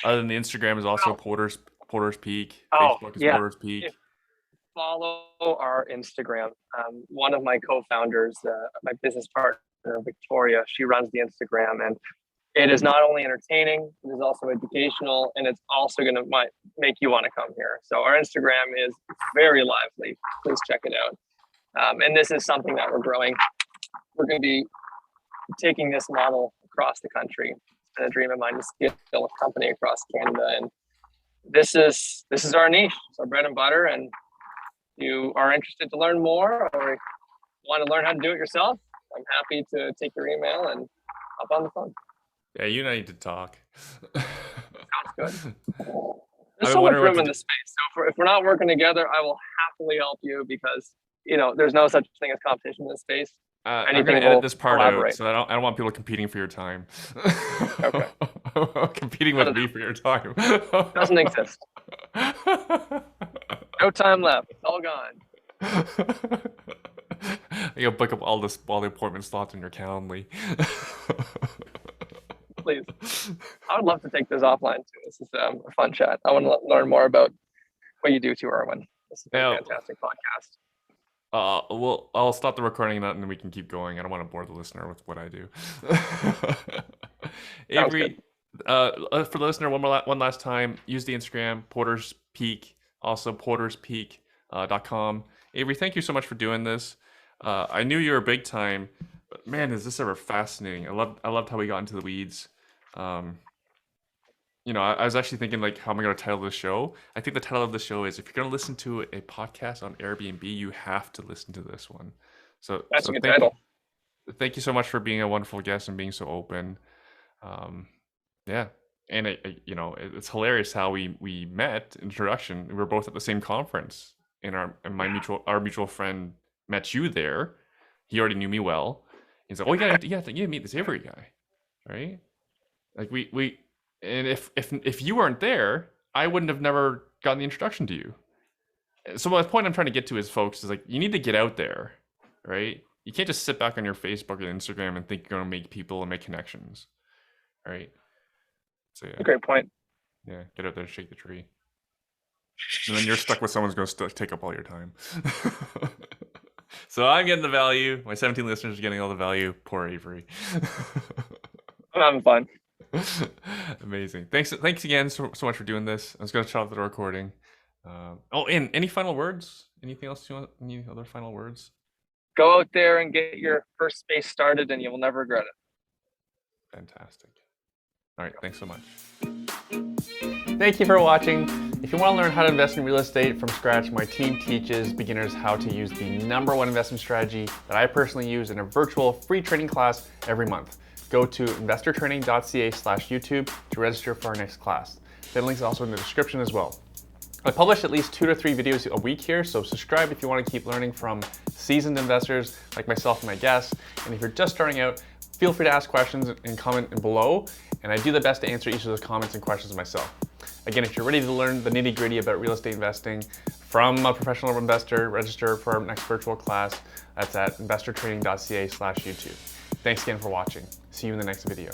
Other than the Instagram is also Porter's Peak. Facebook is Porter's Peak. Follow our Instagram. One of my co-founders, my business partner, Victoria, she runs the Instagram, and it is not only entertaining, it is also educational, and it's also going to make you want to come here. So our Instagram is very lively. Please check it out. And this is something that we're growing. We're going to be taking this model across the country. It's been a dream of mine to scale a company across Canada, and this is our niche. It's our bread and butter. And you are interested to learn more, or want to learn how to do it yourself, I'm happy to take your email and hop on the phone. Yeah, you and I need to talk. Sounds good. There's so much room in the space. So if we're not working together, I will happily help you, because there's no such thing as competition in this space. I'm going to edit this part out, so I don't want people competing for your time. Okay. Competing with me for your time. Doesn't exist. No time left. It's all gone. You'll book up all the appointment slots in your Calendly. Please. I would love to take this offline too. This is a fun chat. I want to learn more about what you do to Erwin. This is a fantastic podcast. Well, I'll stop the recording and then we can keep going. I don't want to bore the listener with what I do. Avery, for the listener, one last time, use the Instagram, Porter's Peak, also porterspeak.com. Avery, thank you so much for doing this. I knew you were big time, but man, is this ever fascinating. I loved how we got into the weeds. I was actually thinking how am I going to title this show? I think the title of the show is, if you're going to listen to a podcast on AirBNB, you have to listen to this one. So that's a good title. Thank you so much for being a wonderful guest and being so open. Yeah. And it's hilarious how we met. Introduction. We were both at the same conference, and our mutual friend met you there. He already knew me well. He's like, "Oh, you gotta meet this Avery guy, right?" Like we. And if you weren't there, I wouldn't have never gotten the introduction to you. So the point I'm trying to get to is, folks, is you need to get out there, right? You can't just sit back on your Facebook and Instagram and think you're going to make people and make connections, right? So yeah. Great point. Yeah, get out there and shake the tree. And then you're stuck with someone who's going to take up all your time. So I'm getting the value. My 17 listeners are getting all the value. Poor Avery. I'm having fun. Amazing. Thanks again so much for doing this. I was going to shut off the recording. And any final words? Anything else you want? Any other final words? Go out there and get your first space started, and you will never regret it. Fantastic. All right. Thanks so much. Thank you for watching. If you want to learn how to invest in real estate from scratch, my team teaches beginners how to use the #1 investment strategy that I personally use in a virtual free training class every month. Go to investortraining.ca/YouTube to register for our next class. The link is also in the description as well. I publish at least 2 to 3 videos a week here, so subscribe if you want to keep learning from seasoned investors like myself and my guests. And if you're just starting out, feel free to ask questions and comment below, and I do the best to answer each of those comments and questions myself. Again, if you're ready to learn the nitty-gritty about real estate investing from a professional investor, register for our next virtual class. That's at investortraining.ca/YouTube. Thanks again for watching. See you in the next video.